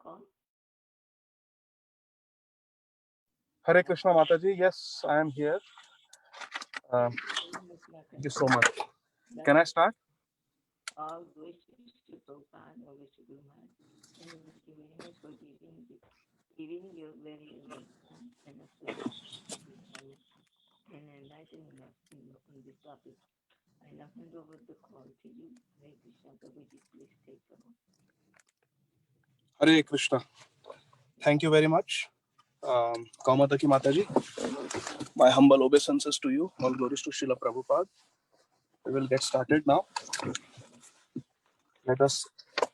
call? Hare Krishna Mataji, yes, I am here. Thank you so much. Can I start? All wishes to Prabhupada, all wishes to Guru Maharaj. And thank you very much for giving your very time and a pleasure and enlightening us on this topic. I now hand over the call to you. Hare Krishna, Prabhuji, please take the call. Hare Krishna. Thank you very much. Kaumataki Mataji, my humble obeisances to you. All glories to Srila Prabhupada. We will get started now. Let us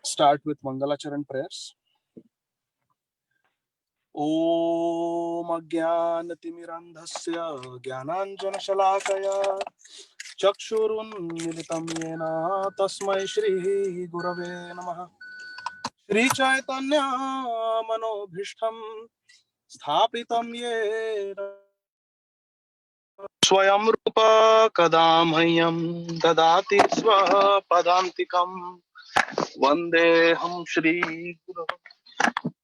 start with Mangalacharan prayers. Om Ajnanatimirandhasya Jnananjanashalakaya Chakshurunmilitam Yena Tasmai Shri Gurave Namaha Shri Chaitanya Manobhishtam Sthapitam Yena Swayam Rupa Kadamhayam Dadati Swapadantikam Vandeham Shri Guru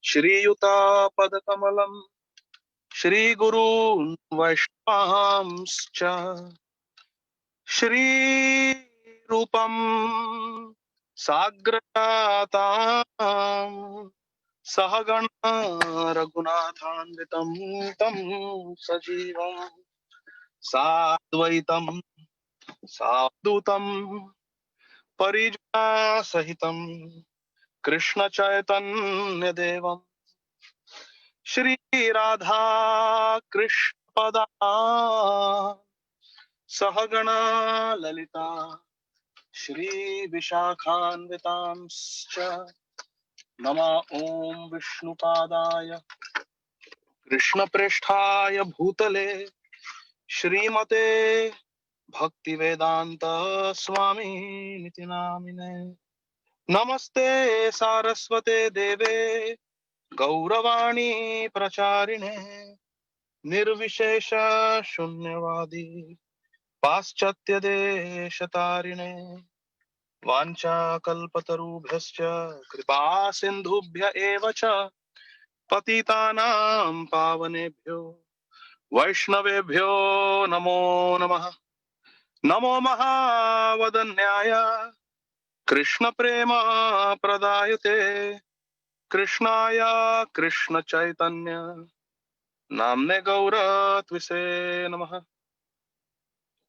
Shri Yuta Padakamalam Shri Guru Vaishnavamscha Shri Rupam Sagratam Sahagana Raghunathanvitam Tam Sajivam Sadvaitam Sadhutam Parijana Sahitam Krishna Chaitanya Devam Shri Radha Krishna Pada Sahagana Lalita Shri Vishakhanvitamscha Nama Om Vishnupadaya Krishna Preshthaya Bhutale Shrimate Bhaktivedanta Swami Niti Namine Namaste Saraswate Deve Gauravani Pracharine Nirvishesha Shunyavadi Paschatya Deshatarine Vancha Kalpatarubhyascha Kripa Sindhubhya Evacha Patitanam Pavanebhyo Vaishnavebhyo Namo Namaha Namo Mahavadanyaya Krishna Prema Pradayate Krishnaya Krishna Chaitanya Namne Gaura Tvise Namaha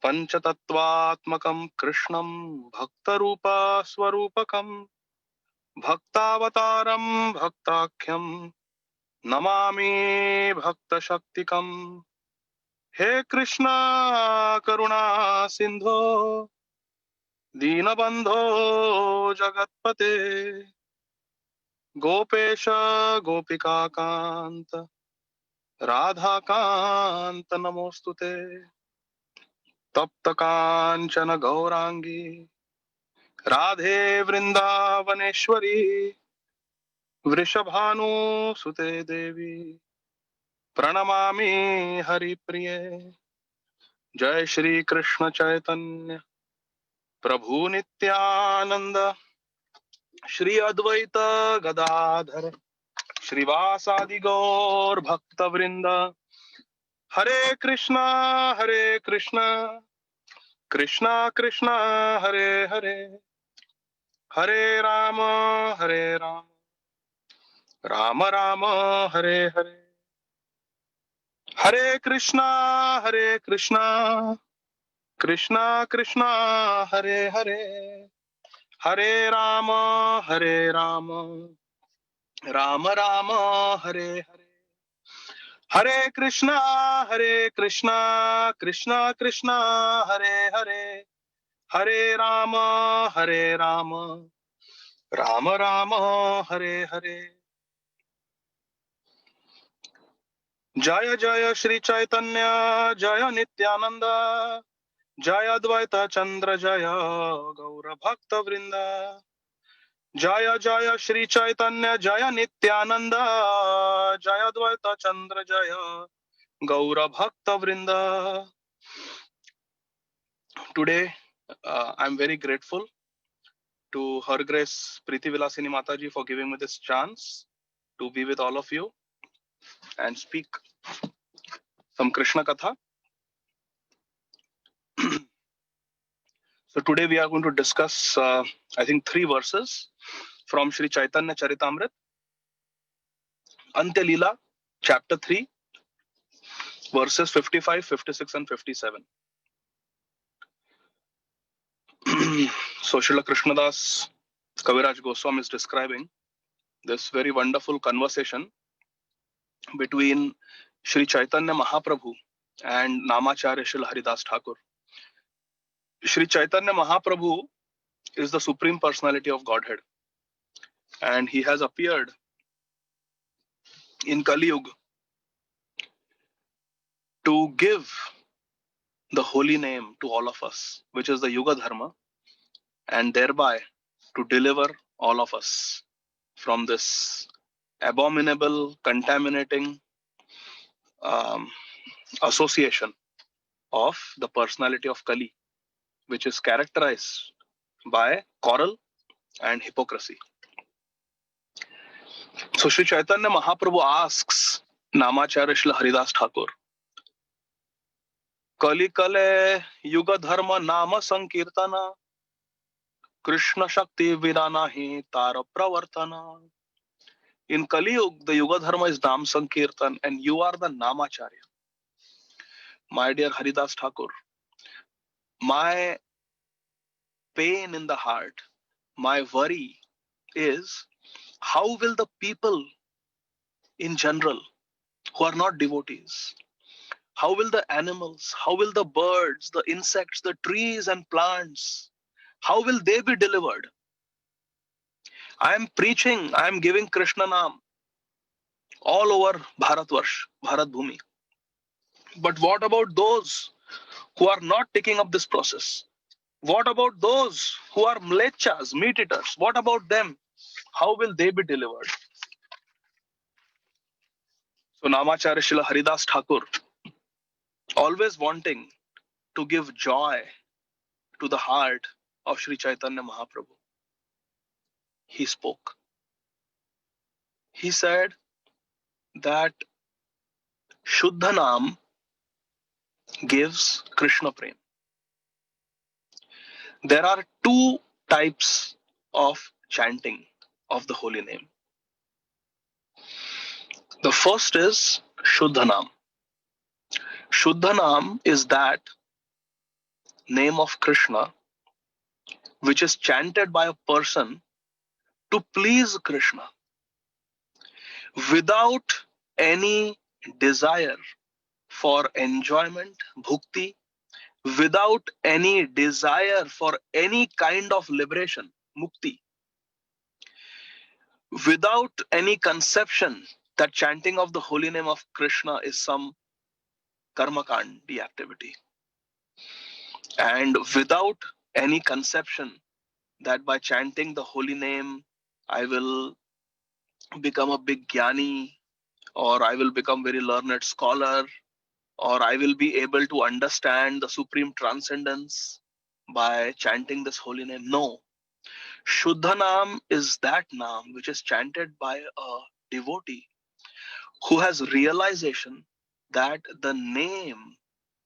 Panchatattvatmakam Krishnam Bhaktarupa Swarupakam Bhaktavataram Bhaktakyam Namami Bhakta Shaktikam He Krishna Karuna Sindho Dinabandho Jagatpate Gopesha Gopika Kanta Radha Kanta Namostute Tapta Kanchana Gaurangi Radhe Vrindavaneshwari Vrishabhanu Sute Devi Pranamami Hari Priye Jai Shri Krishna Chaitanya Prabhu Nityananda Shri Advaita Gadadhar Shrivasadi Gaur Bhakta Vrinda Hare Krishna Krishna Krishna Hare Hare Hare Rama Rama Rama Hare Hare Hare Krishna Krishna Krishna Hare Hare Hare Rama Rama Rama Hare Hare Hare Krishna Krishna Krishna Hare Hare Hare Rama Rama Rama Hare Hare Jaya Jaya Shri Chaitanya Jaya Nityananda Jaya Dvaita Chandra Jaya Gaura Bhakta Vrinda Jaya Jaya Shri Chaitanya Jaya Nityananda Jaya Dvaita Chandra Jaya Gaura Bhakta Vrinda. Today I'm very grateful to Her Grace Preeti Vilasini Mataji for giving me this chance to be with all of you and speak some Krishna Katha. So today we are going to discuss, I think, 3 verses from Sri Chaitanya Charitamrit, Antya Leela, chapter 3, verses 55, 56 and 57. So Srila Krishnadas Kaviraj Goswami is describing this very wonderful conversation between Sri Chaitanya Mahaprabhu and Namacharya Srila Haridas Thakur. Sri Chaitanya Mahaprabhu is the Supreme Personality of Godhead, and he has appeared in Kali Yuga to give the holy name to all of us, which is the Yuga Dharma, and thereby to deliver all of us from this abominable, contaminating association of the personality of Kali, which is characterized by quarrel and hypocrisy. So Sri Chaitanya Mahaprabhu asks Namacharya Srila Haridas Thakur, Kali Kale Yuga Dharma Nama Sankirtana Krishna Shakti Viranahi Tara Pravartana. In Kali Yuga, the Yuga Dharma is Nam Sankirtan, and you are the Namacharya. My dear Haridas Thakur, my pain in the heart, my worry is, how will the people in general who are not devotees, how will the animals, how will the birds, the insects, the trees and plants, how will they be delivered? I am preaching, I am giving Krishna Naam all over Bharatvarsh, Bharat Bhumi. But what about those who are not taking up this process? What about those who are mlechas, meat eaters? What about them? How will they be delivered? So Namacharya Srila Haridas Thakur, always wanting to give joy to the heart of Sri Chaitanya Mahaprabhu, he spoke. He said that Shuddha Naam gives Krishna Prem. There are 2 types of chanting of the holy name. The first is Shuddha Naam. Shuddha Naam is that name of Krishna which is chanted by a person to please Krishna without any desire for enjoyment, bhukti, without any desire for any kind of liberation, mukti, without any conception that chanting of the holy name of Krishna is some karmakandi activity, and without any conception that by chanting the holy name I will become a big jnani, or I will become very learned scholar, or I will be able to understand the supreme transcendence by chanting this holy name. No. Shuddha Naam is that Naam which is chanted by a devotee who has realization that the name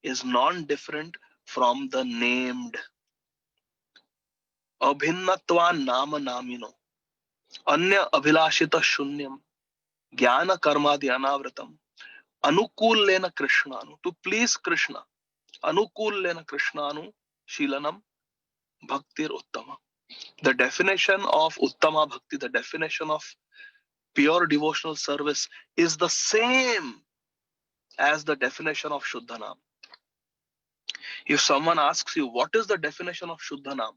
is non-different from the named. Abhinnatva nama namino anya abhilashita shunyam jnana karmadi anavratam anukullena krishnanu, to please Krishna, anukullena krishnanu shilanam bhaktir uttama. The definition of uttama bhakti, the definition of pure devotional service is the same as the definition of Shuddha Naam. If someone asks you, what is the definition of Shuddha Naam?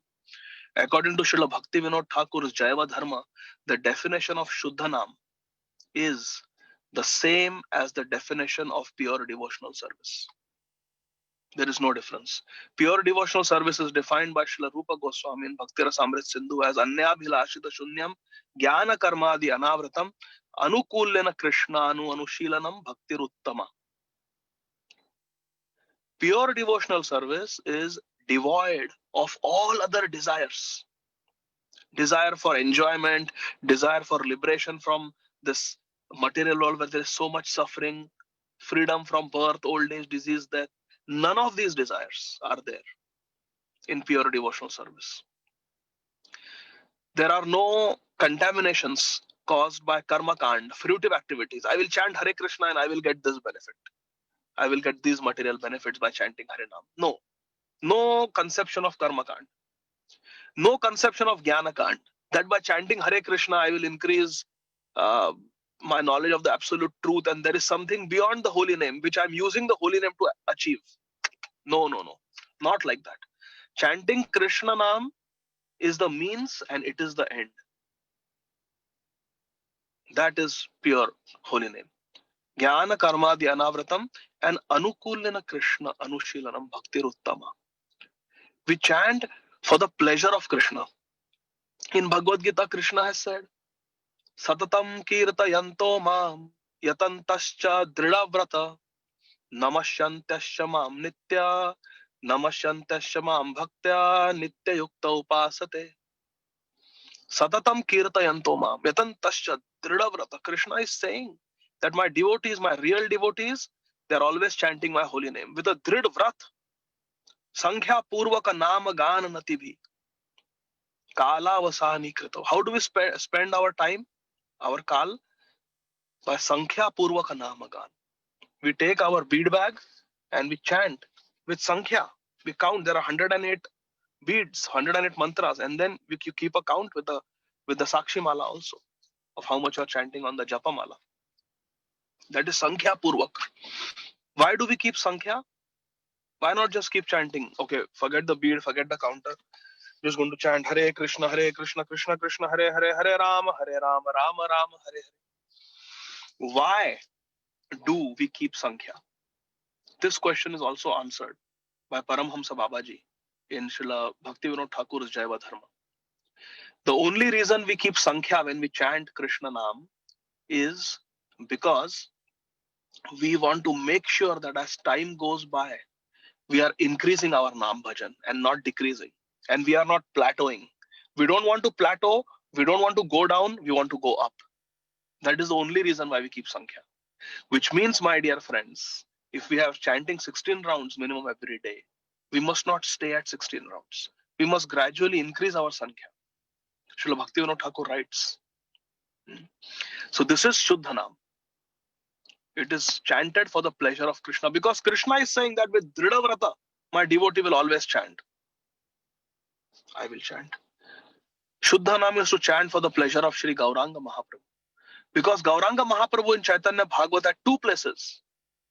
According to Srila Bhakti Vinod Thakur's Jaiva Dharma, the definition of Shuddha Naam is the same as the definition of pure devotional service. There is no difference. Pure devotional service is defined by Srila Rupa Goswami in Bhakti Rasamrit Sindhu as Anyabhilashita Shunyam Jnana Karmadi Anavratam Anukullena Krishnanu Anushilanam Bhaktir Uttama. Pure devotional service is devoid of all other desires. Desire for enjoyment, desire for liberation from this material world where there is so much suffering, freedom from birth, old age, disease, death. None of these desires are there in pure devotional service. There are no contaminations caused by karma kand, fruitive activities. I will chant Hare Krishna and I will get this benefit. I will get these material benefits by chanting Hare Nam. No. No conception of karma kand. No conception of jnana kand. That by chanting Hare Krishna, I will increase uh, my knowledge of the absolute truth, and there is something beyond the holy name which I'm using the holy name to achieve. No, no, no. Not like that. Chanting Krishna Nam is the means and it is the end. That is pure holy name. Jnana karma dhyanavratam and anukulina Krishna anushilanam bhaktir uttama. We chant for the pleasure of Krishna. In Bhagavad Gita, Krishna has said, Satatam kirtayanto mam yatantascha dridavrata namasyantasya mam nitya namasyantasya mam bhaktya nitya yukta upasate. Satatam kirtayanto mam yatantascha dridavrata. Krishna is saying that my devotees, my real devotees, they are always chanting my holy name with a drid vrat. Sankhya purvaka nama gana natibhi. Kala vasani krito. How do we spend our time, our kal? By sankhya purvaka nama gana. We take our bead bag and we chant with sankhya. We count. There are 108 beads, 108 mantras, and then you keep a count with the sakshi mala also of how much you are chanting on the japa mala. That is sankhya purvak. Why do we keep sankhya? Why not just keep chanting? Okay, forget the bead, forget the counter. Just going to chant Hare Krishna, Krishna Krishna, Hare Hare, Hare Rama, Rama Rama, Hare Hare. Why do we keep sankhya? This question is also answered by Paramhamsa Babaji in Srila Bhaktivinoda Thakur's Jaiva Dharma. The only reason we keep sankhya when we chant Krishna Nam is because we want to make sure that as time goes by, we are increasing our Nam Bhajan and not decreasing. And we are not plateauing. We don't want to plateau. We don't want to go down. We want to go up. That is the only reason why we keep sankhya. Which means, my dear friends, if we have chanting 16 rounds minimum every day, we must not stay at 16 rounds. We must gradually increase our sankhya. Srila Bhaktivinoda Thakur writes. So this is Shuddha Nam. It is chanted for the pleasure of Krishna, because Krishna is saying that with Drida Vrata, my devotee will always chant. I will chant. Shuddha Nam is to chant for the pleasure of Sri Gauranga Mahaprabhu. Because Gauranga Mahaprabhu in Chaitanya Bhagavata at two places,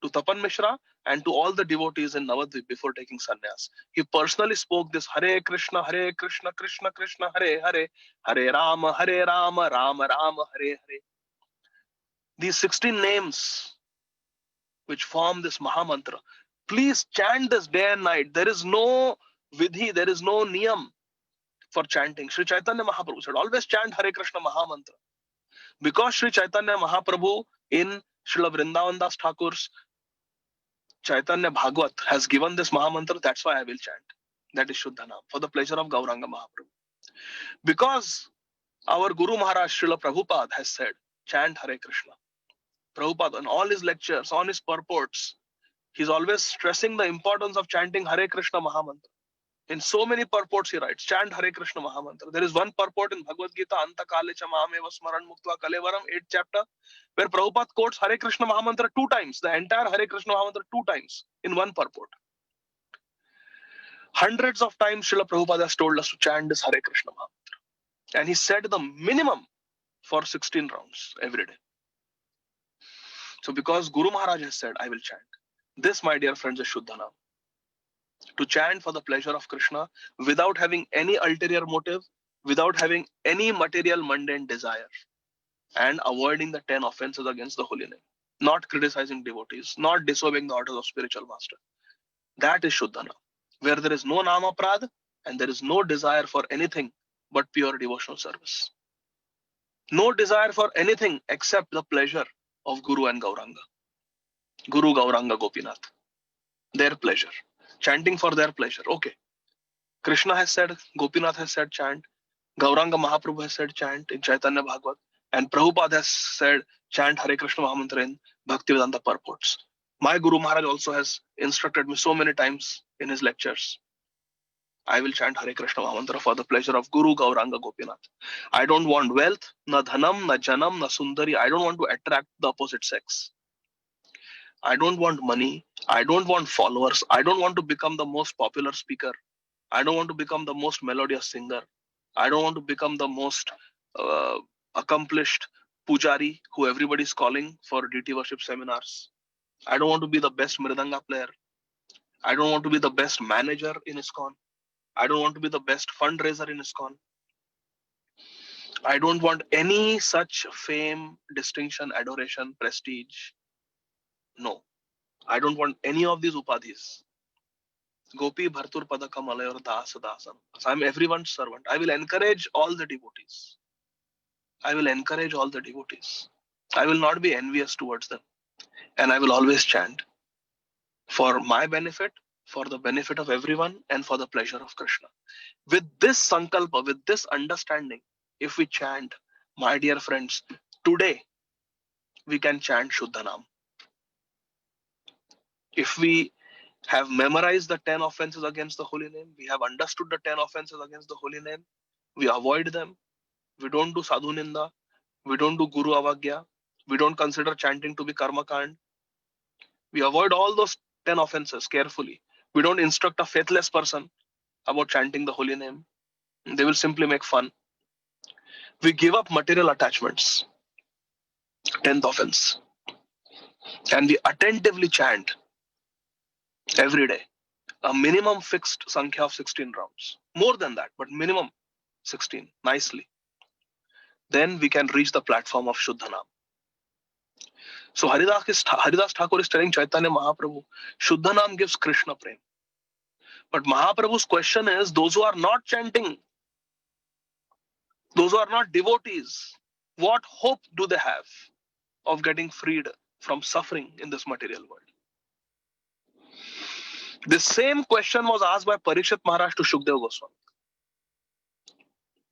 to Tapan Mishra and to all the devotees in Navadvip before taking sannyas. He personally spoke this Hare Krishna, Krishna Krishna, Hare Hare, Hare Rama, Rama Rama, Hare Hare. These 16 names which form this Mahamantra. Please chant this day and night. There is no vidhi, there is no niyam for chanting. Sri Chaitanya Mahaprabhu said, always chant Hare Krishna Mahamantra. Because Sri Chaitanya Mahaprabhu in Srila Vrindavan Das Thakur's Chaitanya Bhagavat has given this Mahamantra, that's why I will chant. That is Shuddha Nam, for the pleasure of Gauranga Mahaprabhu. Because our Guru Maharaj Srila Prabhupada has said, chant Hare Krishna. Prabhupada, on all his lectures, on his purports, he's always stressing the importance of chanting Hare Krishna Mahamantra. In so many purports he writes, chant Hare Krishna Mahamantra. There is one purport in Bhagavad Gita, Anta Kale Cha Mahameva Smaran Muktva Kalevaram, 8th chapter, where Prabhupada quotes Hare Krishna Mahamantra 2 times, the entire Hare Krishna Mahamantra 2 times in one purport. Hundreds of times Srila Prabhupada has told us to chant this Hare Krishna Mahamantra. And he said the minimum for 16 rounds every day. So because Guru Maharaj has said, I will chant. This, my dear friends, is Shuddha Nam. To chant for the pleasure of Krishna without having any ulterior motive, without having any material mundane desire, and avoiding the 10 offenses against the holy name. Not criticizing devotees, not disobeying the orders of spiritual master. That is Shuddha Nam, where there is no Nama Prad and there is no desire for anything but pure devotional service. No desire for anything except the pleasure of Guru and Gauranga. Guru, Gauranga, Gopinath. Their pleasure. Chanting for their pleasure. Okay. Krishna has said, Gopinath has said chant. Gauranga Mahaprabhu has said chant in Chaitanya Bhagavat. And Prabhupada has said chant Hare Krishna Mahamantra in Bhaktivedanta purports. My Guru Maharaj also has instructed me so many times in his lectures. I will chant Hare Krishna Mahamantra for the pleasure of Guru Gauranga Gopinath. I don't want wealth, na dhanam, na janam, na sundari. I don't want to attract the opposite sex. I don't want money. I don't want followers. I don't want to become the most popular speaker. I don't want to become the most melodious singer. I don't want to become the most uh, accomplished pujari who everybody is calling for deity worship seminars. I don't want to be the best mridanga player. I don't want to be the best manager in ISKCON. I don't want to be the best fundraiser in ISKCON. I don't want any such fame, distinction, adoration, prestige. No, I don't want any of these upadhis. Gopi Bhartur Padakam Alayor Das Dasam. So I'm everyone's servant. I will encourage all the devotees. I will encourage all the devotees. I will not be envious towards them. And I will always chant for my benefit, for the benefit of everyone, and for the pleasure of Krishna. With this sankalpa, with this understanding, if we chant, my dear friends, today we can chant Shuddhanam. If we have memorized the 10 offenses against the holy name, we have understood the 10 offenses against the holy name, we avoid them, we don't do sadhu ninda, we don't do guru avagya, we don't consider chanting to be karma kand, we avoid all those 10 offenses carefully. We don't instruct a faithless person about chanting the holy name. They will simply make fun. We give up material attachments, 10th offense, and we attentively chant every day. A minimum fixed sankhya of 16 rounds. More than that, but minimum 16, nicely. Then we can reach the platform of Shuddhanam. So Haridas Thakur is telling Chaitanya Mahaprabhu, Shuddhanam gives Krishna prem. But Mahaprabhu's question is, those who are not chanting, those who are not devotees, what hope do they have of getting freed from suffering in this material world? The same question was asked by Parikshit Maharaj to Shukdev Goswami.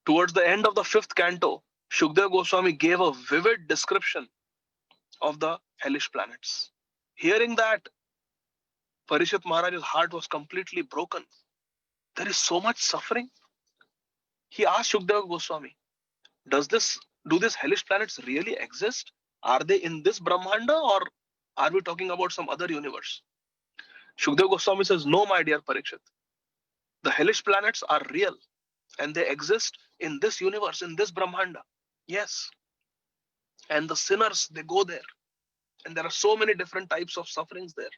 Towards the end of the 5th canto, Shukdev Goswami gave a vivid description of the hellish planets. Hearing that, Parikshit Maharaj's heart was completely broken. There is so much suffering. He asked Shukdev Goswami, do these hellish planets really exist? Are they in this Brahmanda, or are we talking about some other universe? Shukdev Goswami says, no, my dear Parikshit. The hellish planets are real and they exist in this universe, in this Brahmanda. Yes. And the sinners, they go there. And there are so many different types of sufferings there.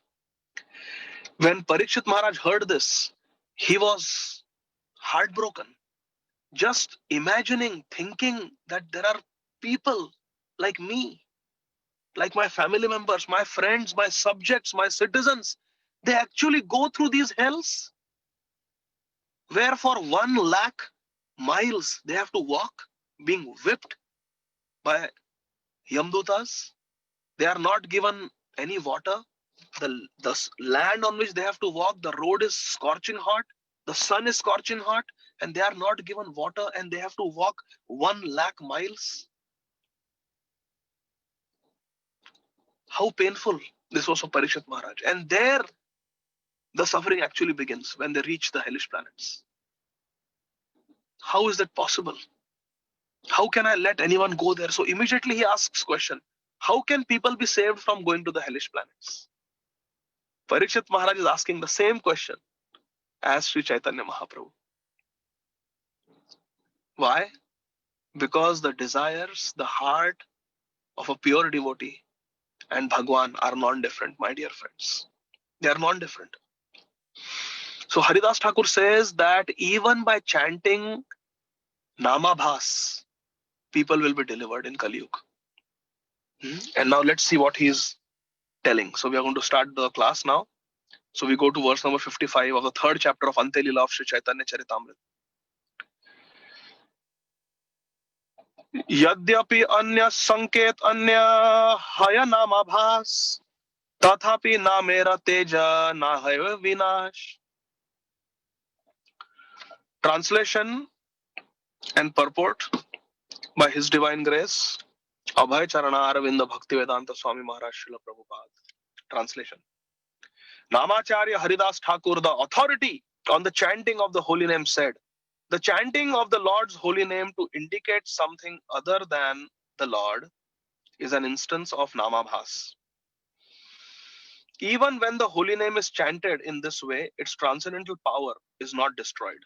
When Parikshit Maharaj heard this, he was heartbroken. Just imagining, thinking that there are people like me, like my family members, my friends, my subjects, my citizens, they actually go through these hells where for 1,00,000 miles they have to walk, being whipped by Yamdutas. They are not given any water. The land on which they have to walk, the road is scorching hot, the sun is scorching hot, and they are not given water, and they have to walk 1,00,000 miles. How painful this was for Parikshit Maharaj. And there the suffering actually begins when they reach the hellish planets. How is that possible? How can I let anyone go there? So immediately he asks question, how can people be saved from going to the hellish planets? Parikshit Maharaj is asking the same question as Sri Chaitanya Mahaprabhu. Why? Because the desires, the heart of a pure devotee and Bhagwan are non-different, my dear friends. They are non-different. So Haridas Thakur says that even by chanting Namabhas, people will be delivered in Kali Yuga. And now let's see what he is telling. So we are going to start the class now. So we go to verse number 55 of the 3rd chapter of Ante Leela of Sri Chaitanya Charitamrita. यद्यपि अन्य संकेत अन्य हय नामाभास तथापि ना मेरा तेज ना है विनाश. Translation and purport by His Divine Grace. Abhay Charana Aravinda Bhaktivedanta Swami Maharaj Srila Prabhupada. Translation. Namacharya Haridas Thakur, the authority on the chanting of the holy name, said, the chanting of the Lord's holy name to indicate something other than the Lord is an instance of Namabhas. Even when the holy name is chanted in this way, its transcendental power is not destroyed.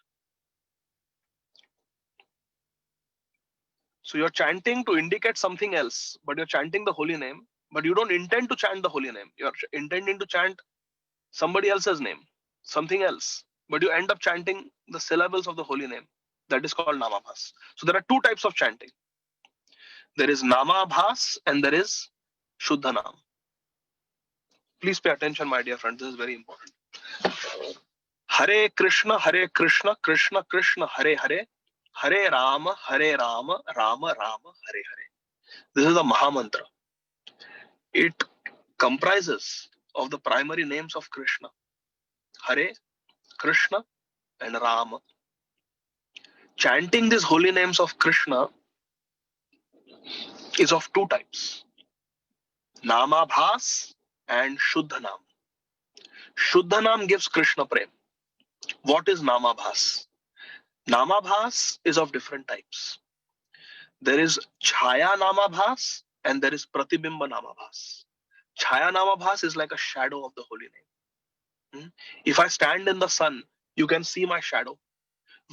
So you're chanting to indicate something else, but you're chanting the holy name, but you don't intend to chant the holy name. You're intending to chant somebody else's name, something else, but you end up chanting the syllables of the holy name. That is called Namabhas. So there are two types of chanting. There is Namabhas and there is Shuddhanam. Please pay attention, my dear friends. This is very important. Hare Krishna, Krishna Krishna, Hare Hare, Hare Rama, Rama Rama, Hare Hare. This is the Mahamantra. It comprises of the primary names of Krishna, Hare, Krishna, and Rama. Chanting these holy names of Krishna is of two types, Namabhas and Shuddhanam. Shuddhanam gives Krishna Prem. What is Namabhas? Namabhas is of different types. There is Chhaya Namabhas and there is Pratibimba Namabhas. Chhaya Namabhas is like a shadow of the holy name. If I stand in the sun, you can see my shadow.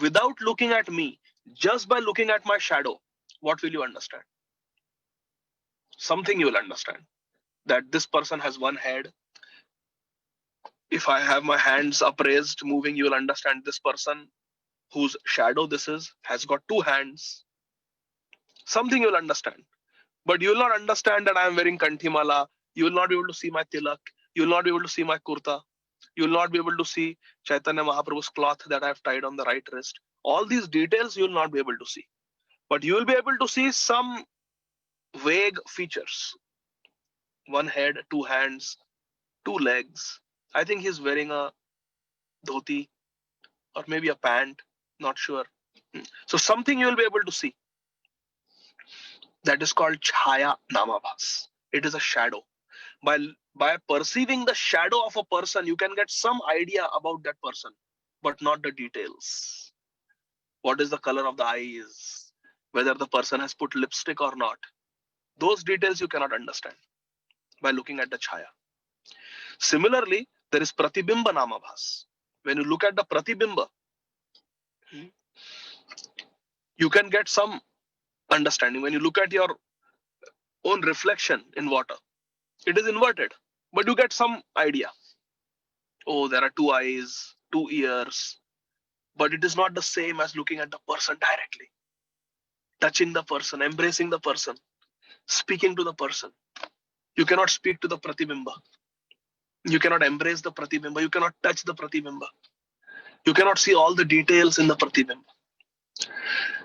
Without looking at me, just by looking at my shadow, what will you understand? Something you will understand. That this person has one head. If I have my hands upraised, moving, you will understand this person whose shadow this is has got two hands. Something you will understand. But you will not understand that I am wearing kanthimala. You will not be able to see my tilak. You will not be able to see my kurta. You will not be able to see Chaitanya Mahaprabhu's cloth that I have tied on the right wrist. All these details you will not be able to see. But you will be able to see some vague features. One head, two hands, two legs. I think he's wearing a dhoti or maybe a pant, not sure. So something you will be able to see. That is called Chhaya Namabhas. It is a shadow. By perceiving the shadow of a person, you can get some idea about that person, but not the details. What is the color of the eyes? Whether the person has put lipstick or not. Those details you cannot understand by looking at the Chhaya. Similarly, there is Pratibimba Namabhas. When you look at the Pratibimba, you can get some understanding. When you look at your own reflection in water, it is inverted, but you get some idea. Oh, there are two eyes, two ears, but it is not the same as looking at the person directly, touching the person, embracing the person, speaking to the person. You cannot speak to the Pratibimba. You cannot embrace the Pratibimba. You cannot touch the Pratibimba. You cannot see all the details in the Pratibimba.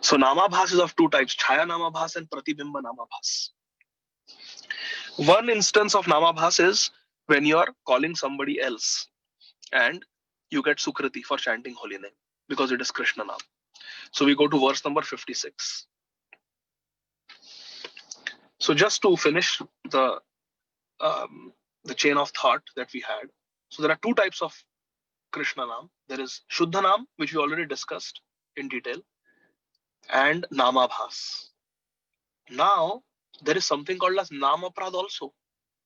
So Namabhas is of two types, Chhaya Namabhas and Pratibimba Namabhas. One instance of Namabhas is when you are calling somebody else and you get Sukriti for chanting holy name because it is Krishna Nam. So we go to verse number 56. So just to finish the chain of thought that we had. So there are two types of Krishna Nam. There is Shuddha Nam, which we already discussed in detail, and Namabhas. Now there is something called as Namaprad also.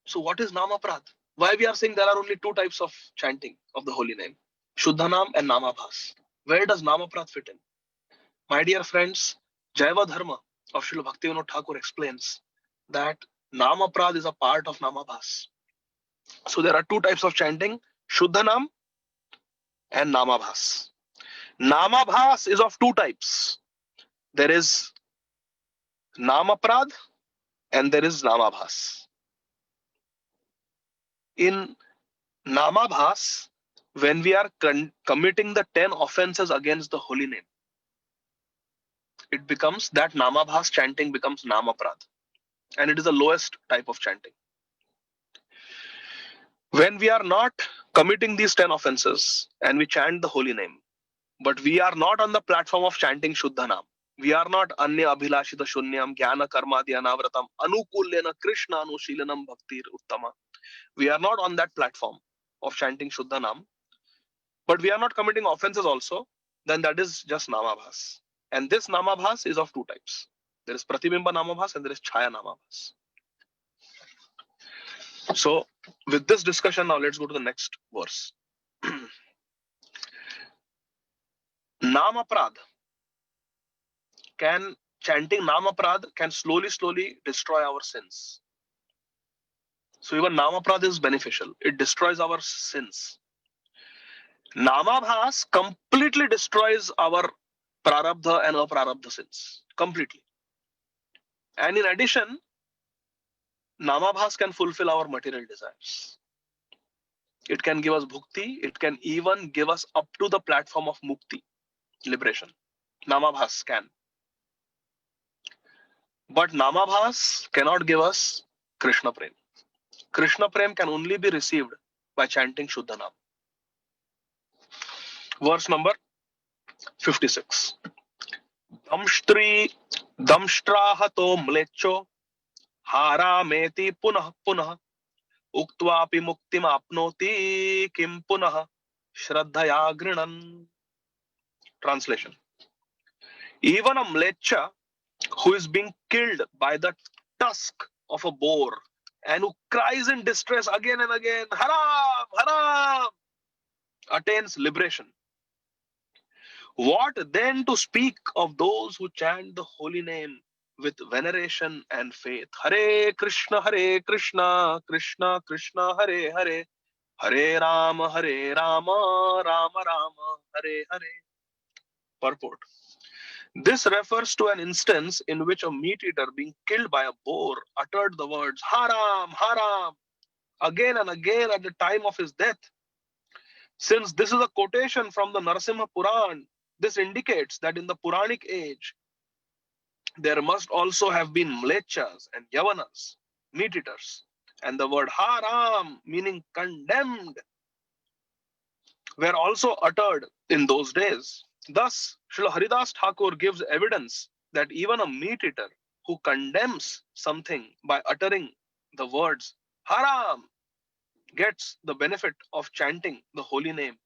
So what is Namaprad? Why we are saying there are only two types of chanting of the holy name, Shuddhanam and Namabhas. Where does Namaprad fit in? My dear friends, Jaiva Dharma of Srila Bhaktivinoda Thakur explains that Namaprad is a part of Namabhas. So there are two types of chanting, Shuddhanam and Namabhas. Namabhas is of two types. There is Namaprad and there is Namabhas. In Namabhas, when we are committing the 10 offenses against the holy name, it becomes that Namabhas chanting becomes Namaprad. And it is the lowest type of chanting. When we are not committing these 10 offenses and we chant the holy name, but we are not on the platform of chanting Shuddhanam, We are not anya abhilashita shunyam jnana karmadi anavratam anukulyena Krishna anushilanam bhaktir uttama. We are not on that platform of chanting Shuddha Nam, but we are not committing offenses also. Then that is just Namabhas. And this Namabhas is of two types. There is Pratibimba Namabhas and there is Chaya Namabhas. So, with this discussion, now let's go to the next verse. Namaprad chanting Namaprad can slowly destroy our sins. So even Namaprad is beneficial. It destroys our sins. Namabhas completely destroys our prarabdha and aprarabdha sins. Completely. And in addition, Namabhas can fulfill our material desires. It can give us bhukti. It can even give us up to the platform of mukti, liberation. Namabhas can. But Namabhas cannot give us Krishna Prem. Krishna Prem can only be received by chanting Shuddha Nam. Verse number 56. Damshtrahato mlecho harameti punah punah uktvapi muktim apnoti kim punah shraddhaya grinan. Translation. Even a mlecha who is being killed by the tusk of a boar and who cries in distress again and again, Haram, Haram, attains liberation. What then to speak of those who chant the holy name with veneration and faith? Hare Krishna, Krishna Krishna, Hare Hare, Hare Rama, Rama Rama, Hare Hare. Purport. This refers to an instance in which a meat eater being killed by a boar uttered the words Haram, Haram again and again at the time of his death. Since this is a quotation from the Narasimha Puran, this indicates that in the Puranic age, there must also have been mlechas and yavanas, meat eaters, and the word haram, meaning condemned, were also uttered in those days. Thus, Srila Haridas Thakur gives evidence that even a meat eater who condemns something by uttering the words haram gets the benefit of chanting the holy name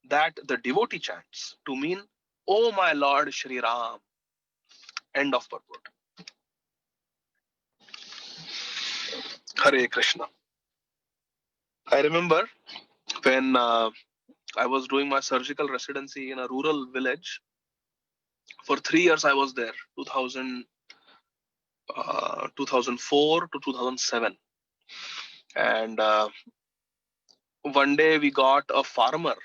that the devotee chants to mean, "Oh my Lord Shri Ram." End of purport. Hare Krishna. I remember when I was doing my surgical residency in a rural village. For 3 years I was there, 2004 to 2007. And one day we got a farmer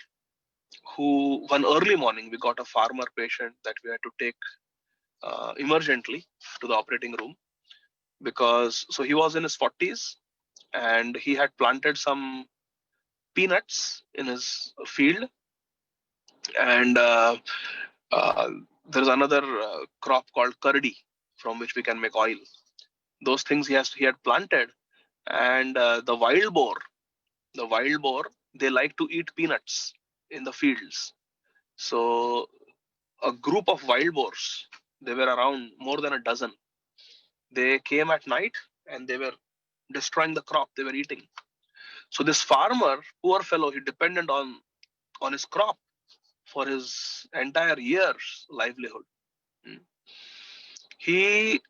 one early morning, we got a farmer patient that we had to take emergently to the operating room so he was in his 40s and he had planted some peanuts in his field, and there's another crop called kardi from which we can make oil. Those things he had planted, and the wild boar, they like to eat peanuts in the fields. So a group of wild boars, they were around more than a dozen. They came at night and they were destroying the crop they were eating. So this farmer, poor fellow, he depended on his crop for his entire year's livelihood. He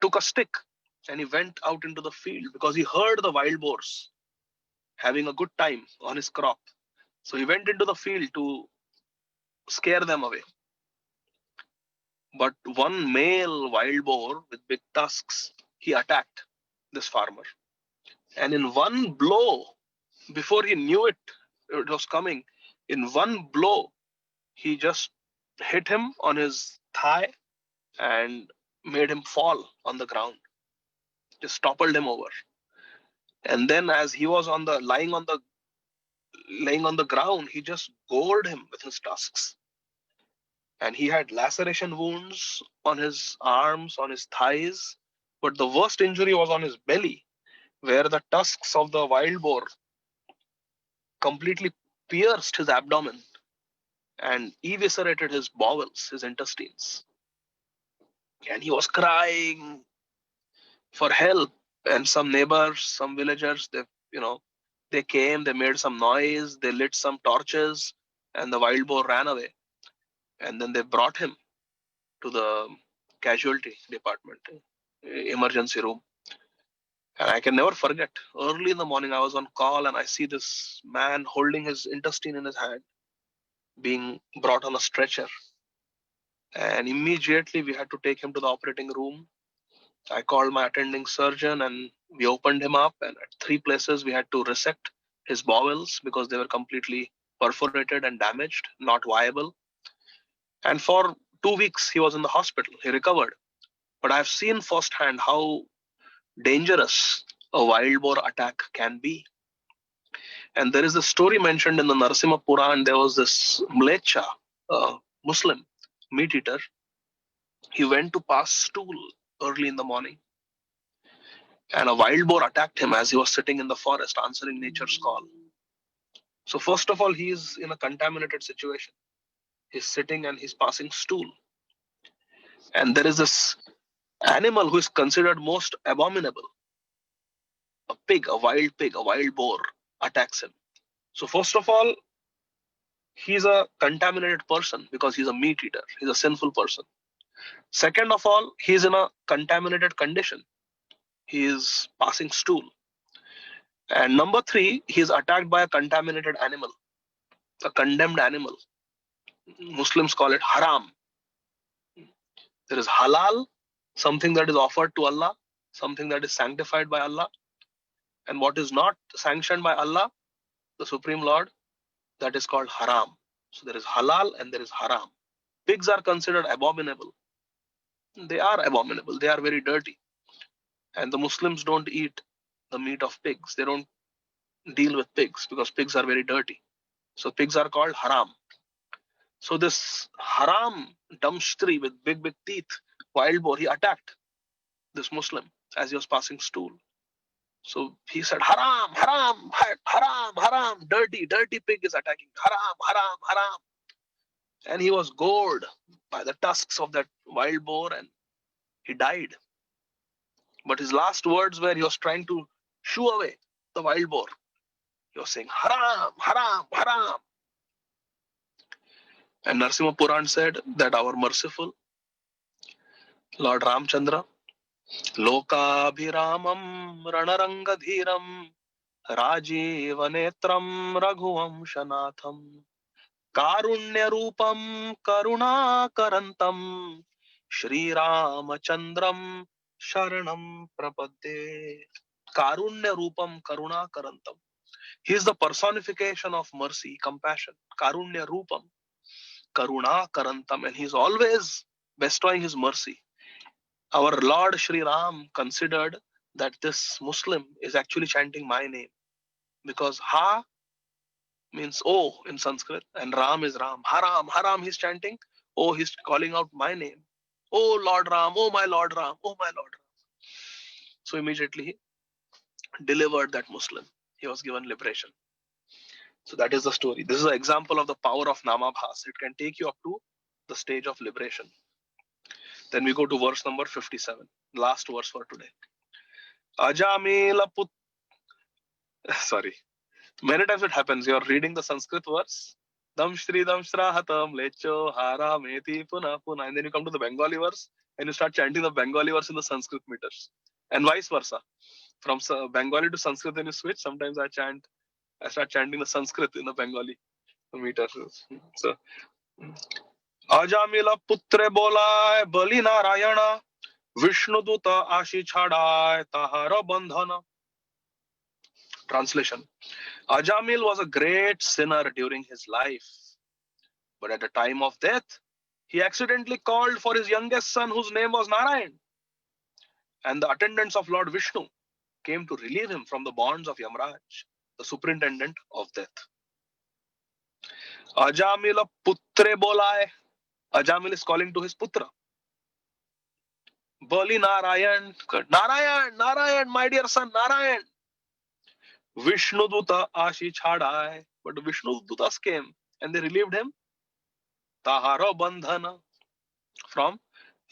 took a stick and he went out into the field because he heard the wild boars having a good time on his crop. So he went into the field to scare them away. But one male wild boar with big tusks, he attacked this farmer. And in one blow, before he knew it was coming, in one blow, he just hit him on his thigh and made him fall on the ground. Just toppled him over. And then as he was laying on the ground, he just gored him with his tusks. And he had laceration wounds on his arms, on his thighs. But the worst injury was on his belly, where the tusks of the wild boar completely pierced his abdomen and eviscerated his bowels, his intestines. and he was crying for help. And some neighbors, some villagers, they came, they made some noise, they lit some torches, and the wild boar ran away. And then they brought him to the casualty department, emergency room. And I can never forget, early in the morning, I was on call and I see this man holding his intestine in his hand, being brought on a stretcher. And immediately we had to take him to the operating room. I called my attending surgeon and we opened him up. And at 3 places, we had to resect his bowels because they were completely perforated and damaged, not viable. And for 2 weeks, he was in the hospital. He recovered. But I've seen firsthand how dangerous a wild boar attack can be. And there is a story mentioned in the Narasimha Puran. There was this Mlecha, a Muslim meat eater. He went to pass stool early in the morning, and a wild boar attacked him as he was sitting in the forest answering nature's call. So, first of all, he is in a contaminated situation. He's sitting and he's passing stool. And there is this animal who is considered most abominable. A pig, a wild boar attacks him. So, first of all, he's a contaminated person because he's a meat eater. He's a sinful person. Second of all, he's in a contaminated condition. He is passing stool. And number 3, he is attacked by a contaminated animal, a condemned animal. Muslims call it haram. There is halal, something that is offered to Allah, something that is sanctified by Allah. And what is not sanctioned by Allah, the Supreme Lord, that is called haram. So there is halal and there is haram. Pigs are considered abominable. They are abominable. They are very dirty. And the Muslims don't eat the meat of pigs. They don't deal with pigs because pigs are very dirty. So pigs are called haram. So this haram Damshtri with big teeth, wild boar, he attacked this Muslim as he was passing stool. So he said, haram, haram, haram, haram, dirty pig is attacking. Haram, haram, haram. And he was gored by the tusks of that wild boar and he died. But his last words were he was trying to shoo away the wild boar. He was saying, haram, haram, haram. And Narasimha Puran said that our merciful Lord Ramchandra, Lokabhiramam Ranarangadhiram Rajivanetram Raghuvamshanatham Karunyarupam Karunakarantam Shri Ramachandram Sharanam Prapadde. Karunyarupam Karunakarantam. He is the personification of mercy, compassion. Karunya Rupam, Karuna Karantam, and he is always bestowing his mercy. Our Lord Sri Ram considered that this Muslim is actually chanting my name because Ha means oh in Sanskrit and Ram is Ram. Haram, Haram, he's chanting. Oh, he's calling out my name. Oh Lord Ram, oh my Lord Ram, oh my Lord Ram. So immediately he delivered that Muslim. He was given liberation. So that is the story. This is an example of the power of Namabhas. It can take you up to the stage of liberation. Then we go to verse number 57, last verse for today. Ajamila put. Sorry. Many times it happens. You're reading the Sanskrit verse. Damshri damshrahatam lecho harameti puna puna. And then you come to the Bengali verse and you start chanting the Bengali verse in the Sanskrit meters. And vice versa. From Bengali to Sanskrit, then you switch. Sometimes I start chanting the Sanskrit in the Bengali meter. So, Ajamila putre bolay bali narayana Vishnu duta ashi chhadai tahara bandhana. Translation. Ajamil was a great sinner during his life. But at the time of death, he accidentally called for his youngest son whose name was Narayan. And the attendants of Lord Vishnu came to relieve him from the bonds of Yamraj, the superintendent of death. Ajamila putre bolai. Ajamil is calling to his putra. Bali Narayan. Narayan, Narayan, my dear son, Narayan. Vishnu Duta Ashi Chhadai. But Vishnu Dutas came and they relieved him. Tahara Bandhana. From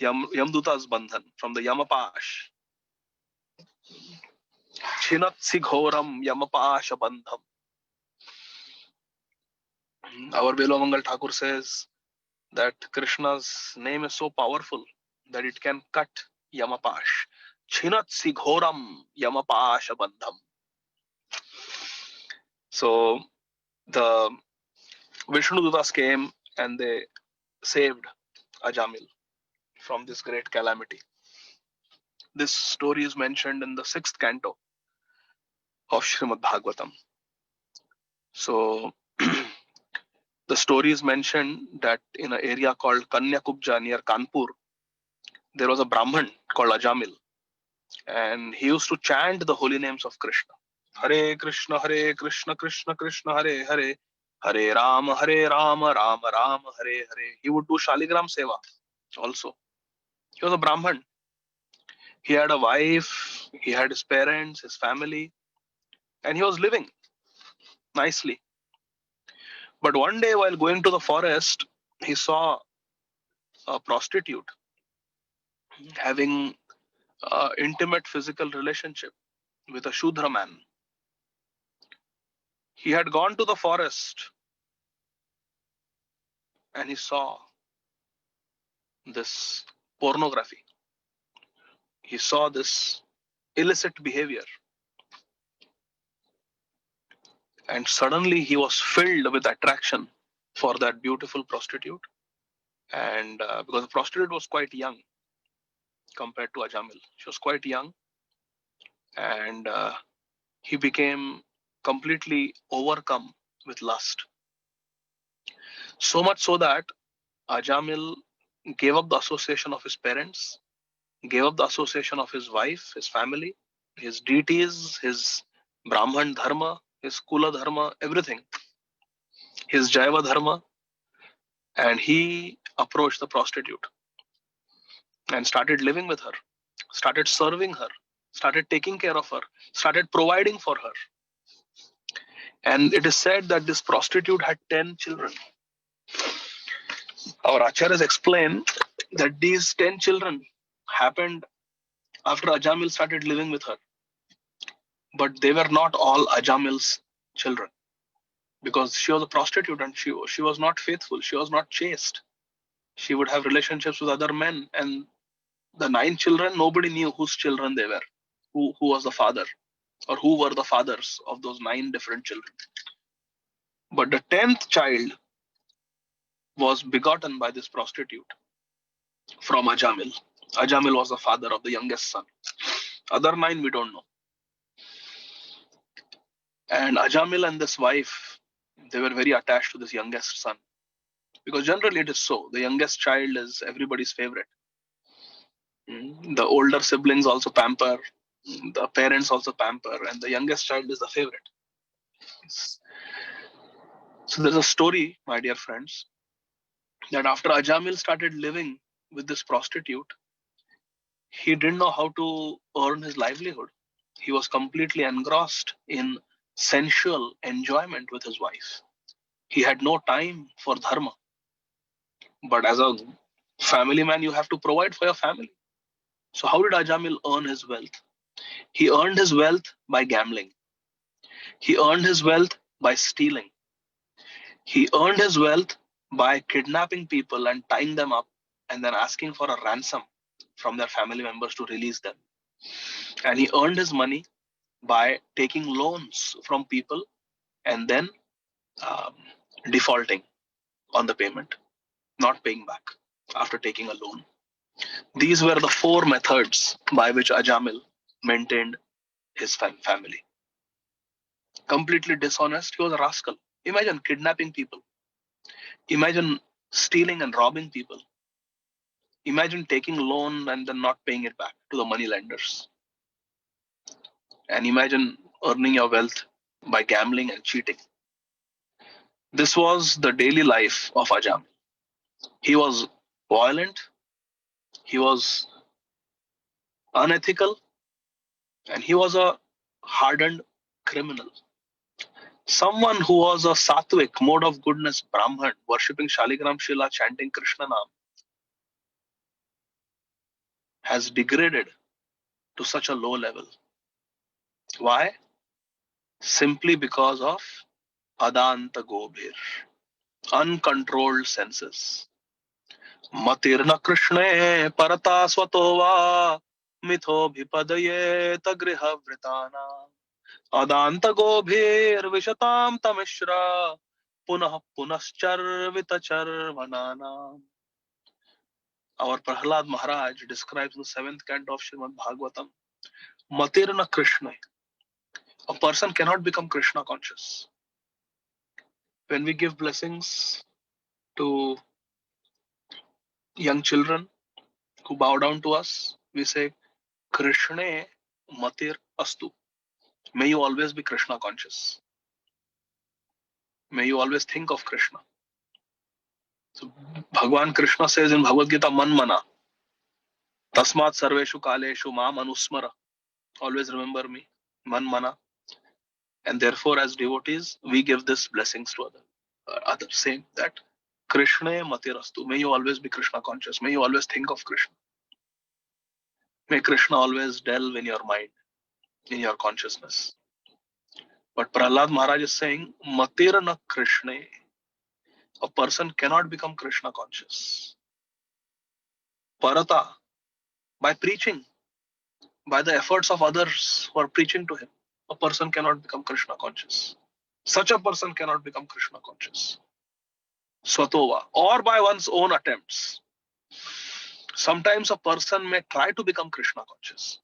Yamduta's bandhan, from the Yamapash. Chinatsi ghoram Yamapasha bandham. Our Belomangal Thakur says that Krishna's name is so powerful that it can cut Yamapash. Chinatsi ghoram Yamapasha bandham. So the Vishnudutas came and they saved Ajamil from this great calamity. This story is mentioned in the 6th canto of Srimad Bhagavatam. So the story is mentioned that in an area called Kanyakubja near Kanpur, there was a Brahman called Ajamil, and he used to chant the holy names of Krishna. Hare Krishna, Krishna Krishna, Hare Hare, Hare Rama, Rama Rama, Hare Hare. He would do Shaligram Seva also. He was a Brahman. He had a wife, he had his parents, his family, and he was living nicely. But one day while going to the forest, he saw a prostitute having intimate physical relationship with a Shudra man. He had gone to the forest and he saw this pornography. He saw this illicit behavior. And suddenly he was filled with attraction for that beautiful prostitute. And because the prostitute was quite young compared to Ajamil, she was quite young. And he became completely overcome with lust. So much so that Ajamil gave up the association of his parents, gave up the association of his wife, his family, his deities, his Brahman dharma, his Kula dharma, everything, his Jaiva dharma, and he approached the prostitute and started living with her, started serving her, started taking care of her, started providing for her. And it is said that this prostitute had 10 children. Our acharyas explain that these 10 children happened after Ajamil started living with her. But they were not all Ajamil's children, because she was a prostitute and she was not faithful, she was not chaste. She would have relationships with other men, and the 9 children, nobody knew whose children they were, who was the father, or who were the fathers of those 9 different children. But the 10th child was begotten by this prostitute from Ajamil. Ajamil was the father of the youngest son. Other 9 we don't know. And Ajamil and this wife, they were very attached to this youngest son, because generally it is so. The youngest child is everybody's favorite. The older siblings also pamper, the parents also pamper, and the youngest child is the favorite. So there's a story, my dear friends, that after Ajamil started living with this prostitute, he didn't know how to earn his livelihood. He was completely engrossed in sensual enjoyment with his wife. He had no time for dharma. But as a family man, you have to provide for your family. So how did Ajamil earn his wealth? He earned his wealth by gambling. He earned his wealth by stealing. He earned his wealth by kidnapping people and tying them up and then asking for a ransom from their family members to release them. And he earned his money by taking loans from people and then defaulting on the payment, not paying back after taking a loan. These were the 4 methods by which Ajamil maintained his family. Completely dishonest, he was a rascal. Imagine kidnapping people. Imagine stealing and robbing people. Imagine taking loan and then not paying it back to the money lenders. And imagine earning your wealth by gambling and cheating. This was the daily life of Ajamil. He was violent, he was unethical, and he was a hardened criminal. Someone who was a sattvic, mode of goodness Brahman, worshipping Shaligram Shila, chanting Krishna Nam, has degraded to such a low level. Why? Simply because of adanta gobhir, uncontrolled senses. Matirna krishne parata swatova mitho bhipadaye tagriha vritana adanta gobhir vishatam tamishra punah punaschar vanana. Our Prahlad Maharaj describes the 7th canto of Srimad Bhagavatam. Matirna Krishna. A person cannot become Krishna conscious. When we give blessings to young children who bow down to us, we say, Krishna Matir Astu. May you always be Krishna conscious. May you always think of Krishna. So Bhagwan Krishna says in Bhagavad Gita, Man Mana. Tasmat Sarveshu Kaleshu Mam Anusmara. Always remember me. Man Mana. And therefore, as devotees, we give this blessings to others, saying that Krishna Matirastu. May you always be Krishna conscious. May you always think of Krishna. May Krishna always delve in your mind, in your consciousness. But Prahlad Maharaj is saying, Matirna Krishna. A person cannot become Krishna conscious. Parata, by preaching, by the efforts of others who are preaching to him, a person cannot become Krishna conscious. Such a person cannot become Krishna conscious. Swatova, or by one's own attempts. Sometimes a person may try to become Krishna conscious.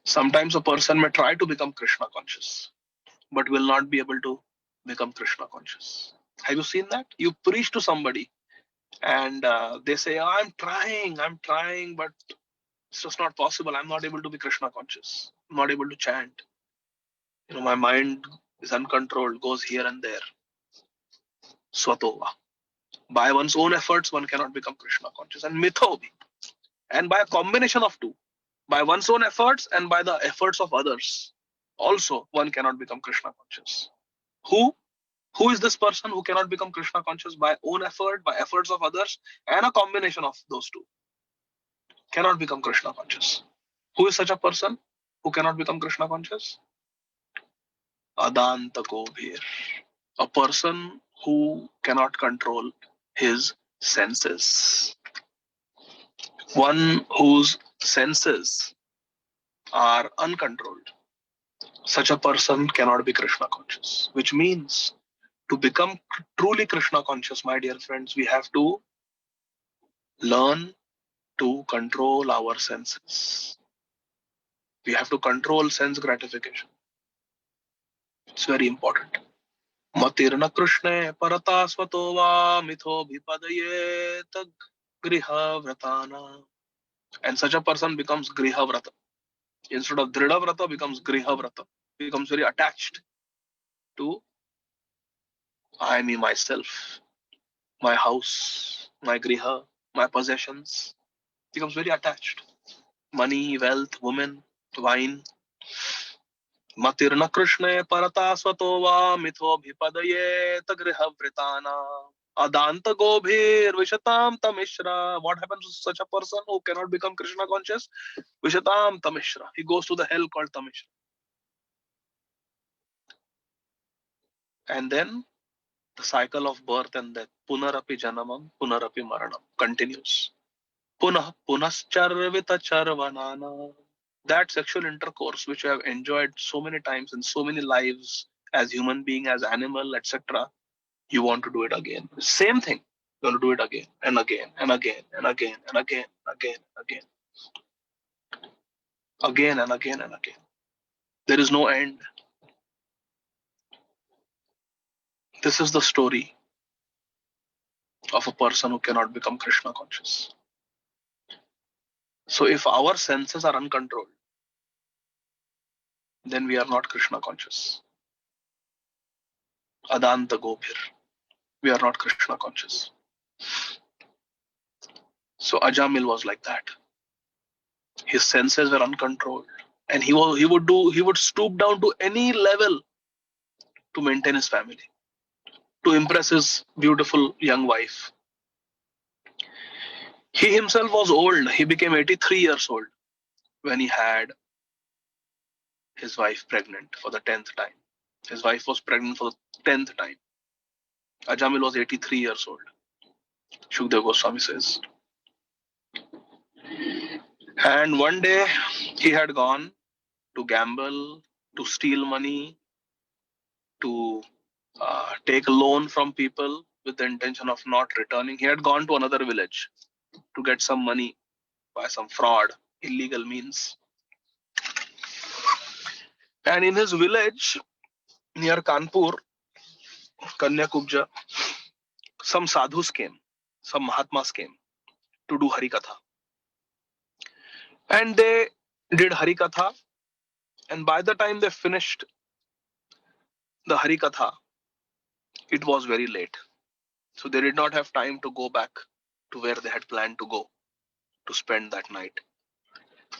Sometimes a person may try to become Krishna conscious, but will not be able to become Krishna conscious. Have you seen that? You preach to somebody and they say, I'm trying, but it's just not possible. I'm not able to be Krishna conscious. I'm not able to chant. My mind is uncontrolled, goes here and there. Swatova. By one's own efforts, one cannot become Krishna conscious. And mithobi. And by a combination of two, by one's own efforts and by the efforts of others, also one cannot become Krishna conscious. Who is this person who cannot become Krishna conscious? By own effort, by efforts of others, and a combination of those two cannot become Krishna conscious. Who is such a person who cannot become Krishna conscious? Adanta Gobhir, a person who cannot control his senses. One whose senses are uncontrolled. Such a person cannot be Krishna conscious, which means to become truly Krishna conscious, my dear friends, we have to learn to control our senses. We have to control sense gratification. It's very important. Matirna Krishna parata svatova mitho bhipadaye tag griha vratana. And such a person becomes griha vrata. Instead of dhrida vrata, becomes griha vrata. Becomes very attached to I, me, myself, my house, my griha, my possessions. Becomes very attached. Money, wealth, women, wine. Matirna Krishna parata svatova mitho bhipadaye tagriha vritana. Adanta gobhir vishatam tamishra. What happens to such a person who cannot become Krishna conscious? Vishatam tamishra. He goes to the hell called tamishra. And then the cycle of birth and death, punarapi janamam, punarapi maranam, continues. Punah punascharvita charvanana. That sexual intercourse which you have enjoyed so many times in so many lives as human being, as animal, etc., you want to do it again. Same thing. You want to do it again and again and again and again and again and again and again. Again and again and again. There is no end. This is the story of a person who cannot become Krishna conscious. So if our senses are uncontrolled, then we are not Krishna conscious. Adanta Gobhir. We are not Krishna conscious. So Ajamil was like that. His senses were uncontrolled, and he would stoop down to any level to maintain his family, to impress his beautiful young wife. He himself was old. He became 83 years old when he had his wife pregnant for the 10th time. His wife was pregnant for the 10th time. Ajamil was 83 years old, Shukdev Goswami says. And one day he had gone to gamble, to steal money, to take a loan from people with the intention of not returning. He had gone to another village to get some money by some fraud, illegal means. And in his village near Kanpur, Kanyakubja, some sadhus came, some Mahatmas came to do Harikatha. And they did Harikatha. And by the time they finished the Harikatha, it was very late. So they did not have time to go back to where they had planned to go to spend that night.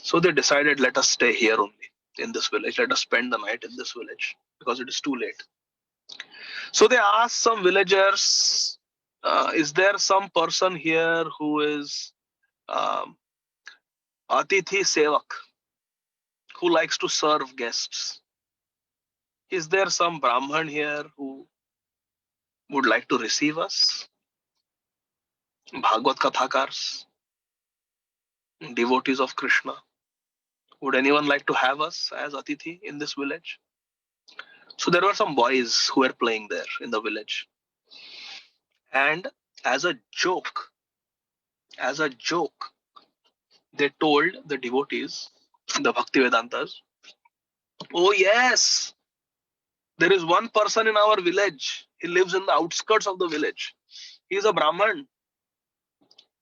So they decided, let us stay here only in this village. Let us spend the night in this village because it is too late. So they asked some villagers, is there some person here who is Atithi Sevak, who likes to serve guests? Is there some Brahman here who would like to receive us? Bhagavad Kathakars, devotees of Krishna. Would anyone like to have us as Atithi in this village? So there were some boys who were playing there in the village. And as a joke, they told the devotees, the Bhakti Vedantas, oh yes, there is one person in our village. He lives in the outskirts of the village. He is a Brahman.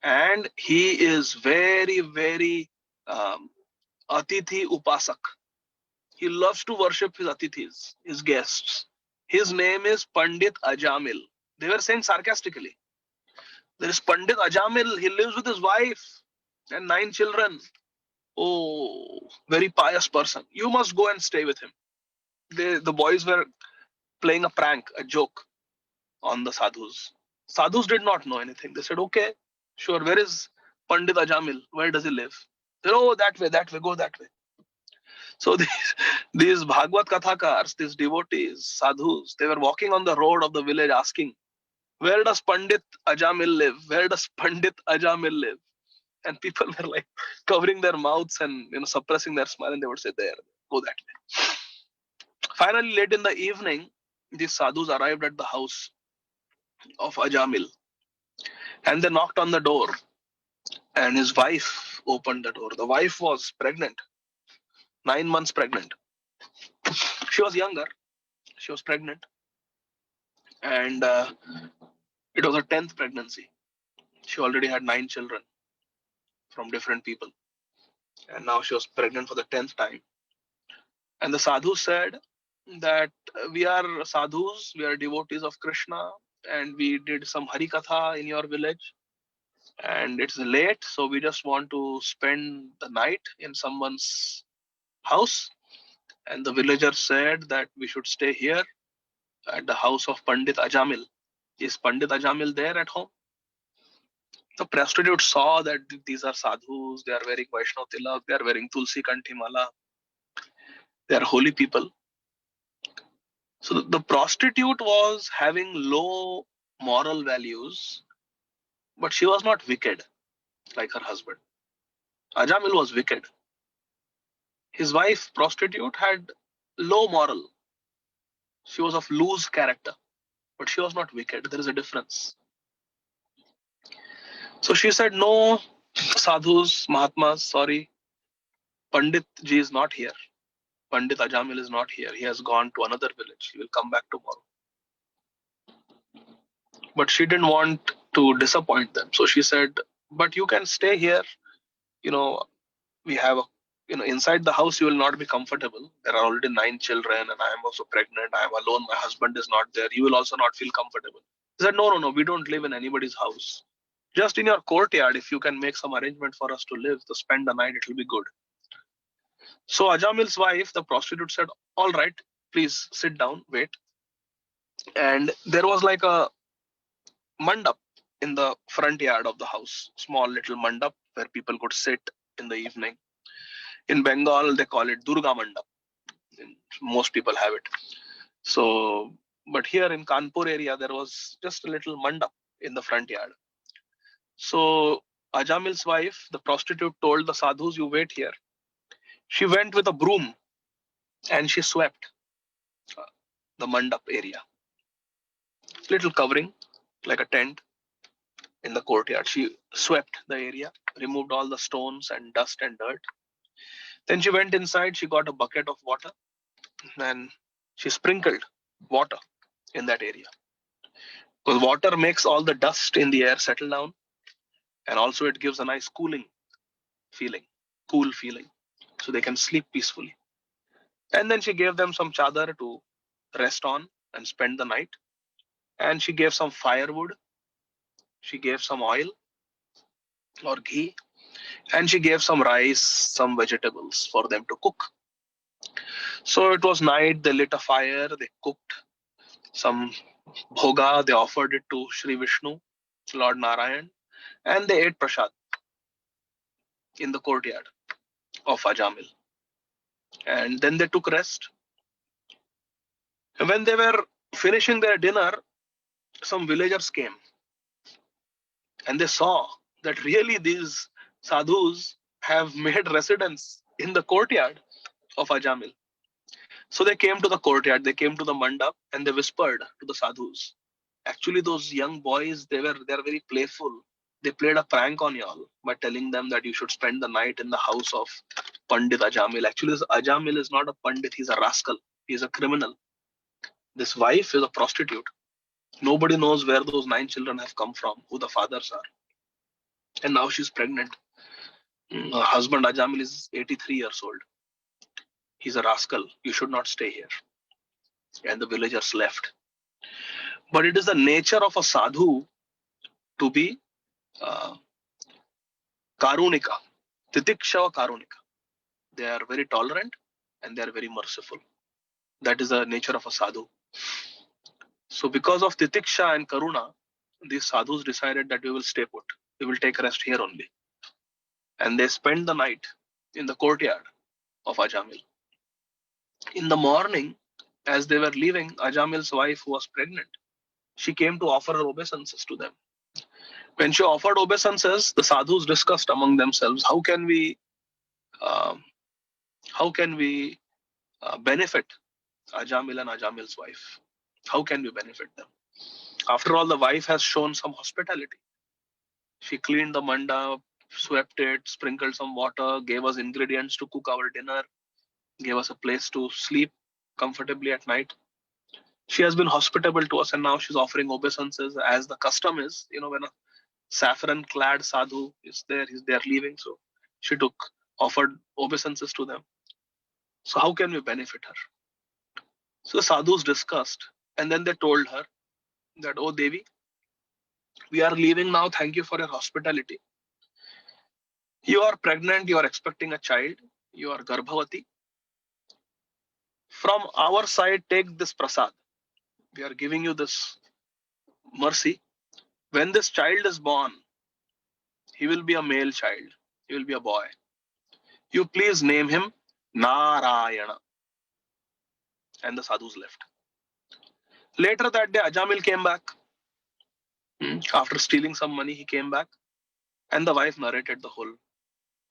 And he is very, very Atithi Upasak. He loves to worship his Atithis, his guests. His name is Pandit Ajamil. They were saying sarcastically, there is Pandit Ajamil. He lives with his wife and 9 children. Oh, very pious person. You must go and stay with him. The boys were playing a prank, a joke on the sadhus. Sadhus did not know anything. They said, okay, sure. Where is Pandit Ajamil? Where does he live? They said, oh, that way, go that way. So these Bhagavad Kathakars, these devotees, sadhus, they were walking on the road of the village asking, where does Pandit Ajamil live? Where does Pandit Ajamil live? And people were like covering their mouths and suppressing their smile, and they would say, there, go that way. Finally, late in the evening, these sadhus arrived at the house of Ajamil, and they knocked on the door, and his wife opened the door. The wife was pregnant, 9 months pregnant. She was younger. She was pregnant, and it was her 10th pregnancy. She already had 9 children from different people, and now she was pregnant for the 10th time. And the sadhu said that we are sadhus, we are devotees of Krishna, and we did some Harikatha in your village, and it's late, so we just want to spend the night in someone's house. And the villager said that we should stay here at the house of Pandit Ajamil. Is Pandit Ajamil there at home? The prostitute saw that these are sadhus, they are wearing Vaishnav Tilak, they are wearing Tulsi Kanthi Mala, they are holy people. So the prostitute was having low moral values, but she was not wicked like her husband. Ajamil was wicked. His wife, prostitute, had low moral. She was of loose character, but she was not wicked. There is a difference. So she said, no, sadhus, Mahatmas, sorry, Pandit ji is not here. Pandit Ajamil is not here. He has gone to another village. He will come back tomorrow. But she didn't want to disappoint them. So she said, but you can stay here. We have inside the house you will not be comfortable. There are already 9 children and I am also pregnant. I am alone. My husband is not there. You will also not feel comfortable. He said, no, we don't live in anybody's house. Just in your courtyard, if you can make some arrangement for us to live, to spend the night, it will be good. So Ajamil's wife, the prostitute, said, all right, please sit down, wait. And there was like a mandap in the front yard of the house, small little mandap where people could sit in the evening. In Bengal, they call it Durga Mandap. Most people have it. So, but here in Kanpur area, there was just a little mandap in the front yard. So, Ajamil's wife, the prostitute, told the sadhus, "You wait here." She went with a broom and she swept uh, the mandap area. Little covering, like a tent in the courtyard. She swept the area, removed all the stones and dust and dirt. Then she went inside, she got a bucket of water and she sprinkled water in that area. Because water makes all the dust in the air settle down, and also it gives a nice cooling feeling, cool feeling, so they can sleep peacefully. And then she gave them some chadar to rest on and spend the night. And she gave some firewood, she gave some oil or ghee, and she gave some rice, some vegetables for them to cook. So it was night, they lit a fire, they cooked some bhoga, they offered it to Sri Vishnu, Lord Narayan, and they ate prasad in the courtyard of Ajamil. And then they took rest. And when they were finishing their dinner, some villagers came and they saw that really these sadhus have made residence in the courtyard of Ajamil. So they came to the courtyard, they came to the mandap, and they whispered to the sadhus. Actually, those young boys, they're very playful. They played a prank on y'all by telling them that you should spend the night in the house of Pandit Ajamil. Actually, this Ajamil is not a pandit, he's a rascal, he's a criminal. This wife is a prostitute. Nobody knows where those 9 children have come from, who the fathers are. And now she's pregnant. Her husband Ajamil is 83 years old. He's a rascal. You should not stay here. And the villagers left. But it is the nature of a sadhu to be uh, karunika, titiksha karunika. They are very tolerant and they are very merciful. That is the nature of a sadhu. So because of titiksha and karuna, these sadhus decided that we will stay put. We will take rest here only. And they spent the night in the courtyard of Ajamil. In the morning, as they were leaving, Ajamil's wife, who was pregnant, she came to offer her obeisances to them. When she offered obeisances, the sadhus discussed among themselves um, how can we benefit Ajamil and Ajamil's wife? How can we benefit them? After all, the wife has shown some hospitality. She cleaned the mandap, swept it, sprinkled some water, gave us ingredients to cook our dinner, gave us a place to sleep comfortably at night. She has been hospitable to us, and now she's offering obeisances as the custom is. When a saffron clad sadhu is there, they're leaving. So she offered obeisances to them. So how can we benefit her? So the sadhus discussed, and then they told her that, "Oh Devi, we are leaving now. Thank you for your hospitality. You are pregnant, you are expecting a child, you are Garbhavati. From our side, take this prasad. We are giving you this mercy. When this child is born, he will be a male child, he will be a boy. You please name him Narayana." And the sadhus left. Later that day, Ajamil came back. After stealing some money, he came back. And the wife narrated the whole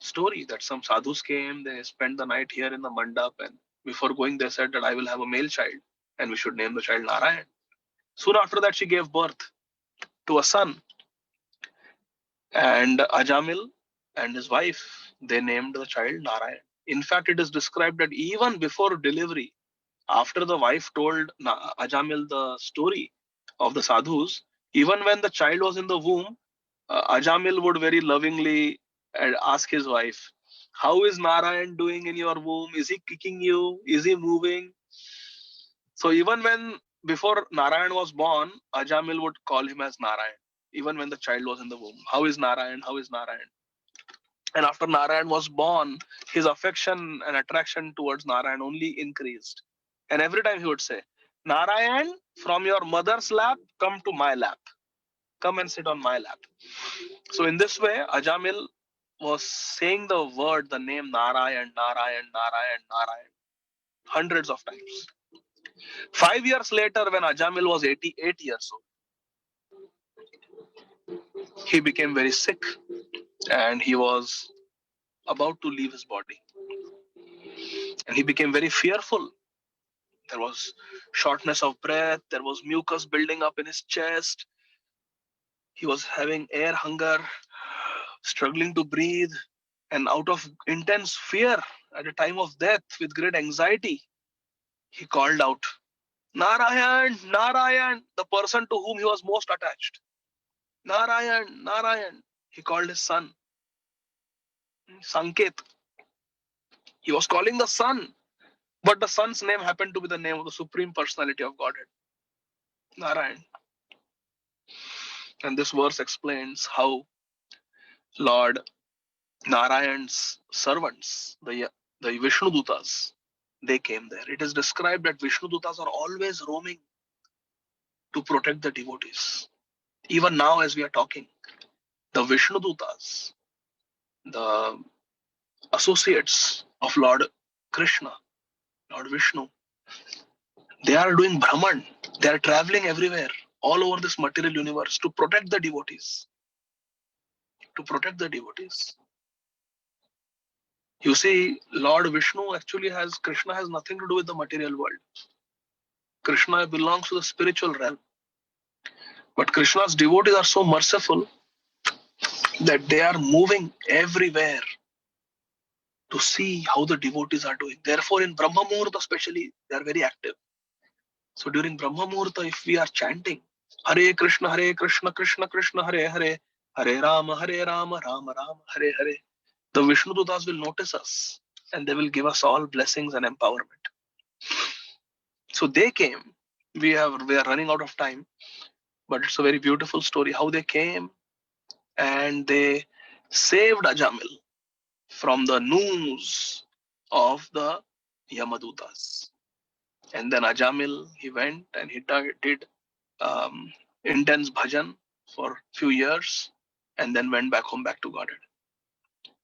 story that some sadhus came, they spent the night here in the mandap, and before going, they said that I will have a male child and we should name the child Narayan. Soon after that, she gave birth to a son. And Ajamil and his wife, they named the child Narayan. In fact, it is described that even before delivery, after the wife told Ajamil the story of the sadhus, even when the child was in the womb, Ajamil would very lovingly ask his wife, "How is Narayan doing in your womb? Is he kicking you? Is he moving?" So even when before Narayan was born, Ajamil would call him as Narayan, even when the child was in the womb. "How is Narayan? How is Narayan?" And after Narayan was born, his affection and attraction towards Narayan only increased. And every time he would say, "Narayan, from your mother's lap, come to my lap." Come and sit on my lap. So in this way, Ajamil was saying the word, the name Narayan, Narayan, Narayan, Narayan, hundreds of times. 5 years later, when Ajamil was 88 years old, he became very sick and he was about to leave his body. And he became very fearful. There was shortness of breath, there was mucus building up in his chest. He was having air hunger, struggling to breathe, and out of intense fear at a time of death, with great anxiety, he called out, Narayan, Narayan, the person to whom he was most attached. Narayan, Narayan. He called his son, Sanket. He was calling the sun, but the son's name happened to be the name of the Supreme Personality of Godhead, Narayan. And this verse explains how Lord Narayan's servants, the Vishnudutas, they came there. It is described that Vishnudutas are always roaming to protect the devotees. Even now, as we are talking, the Vishnudutas, the associates of Lord Krishna, Lord Vishnu, they are doing Brahman. They are traveling everywhere, all over this material universe to protect the devotees. To protect the devotees. You see, Lord Vishnu actually Krishna has nothing to do with the material world. Krishna belongs to the spiritual realm. But Krishna's devotees are so merciful that they are moving everywhere to see how the devotees are doing. Therefore, in Brahma Muhurta especially, they are very active. So during Brahma Muhurta, if we are chanting Hare Krishna, Krishna Krishna, Hare Hare, Hare Rama, Rama Rama, Hare Hare, the Vishnudutas will notice us and they will give us all blessings and empowerment. So they came. We are running out of time, but it's a very beautiful story how they came and they saved Ajamil from the noose of the Yamadutas. And then Ajamil, he went and he did intense bhajan for few years and then went back home, back to Godhead.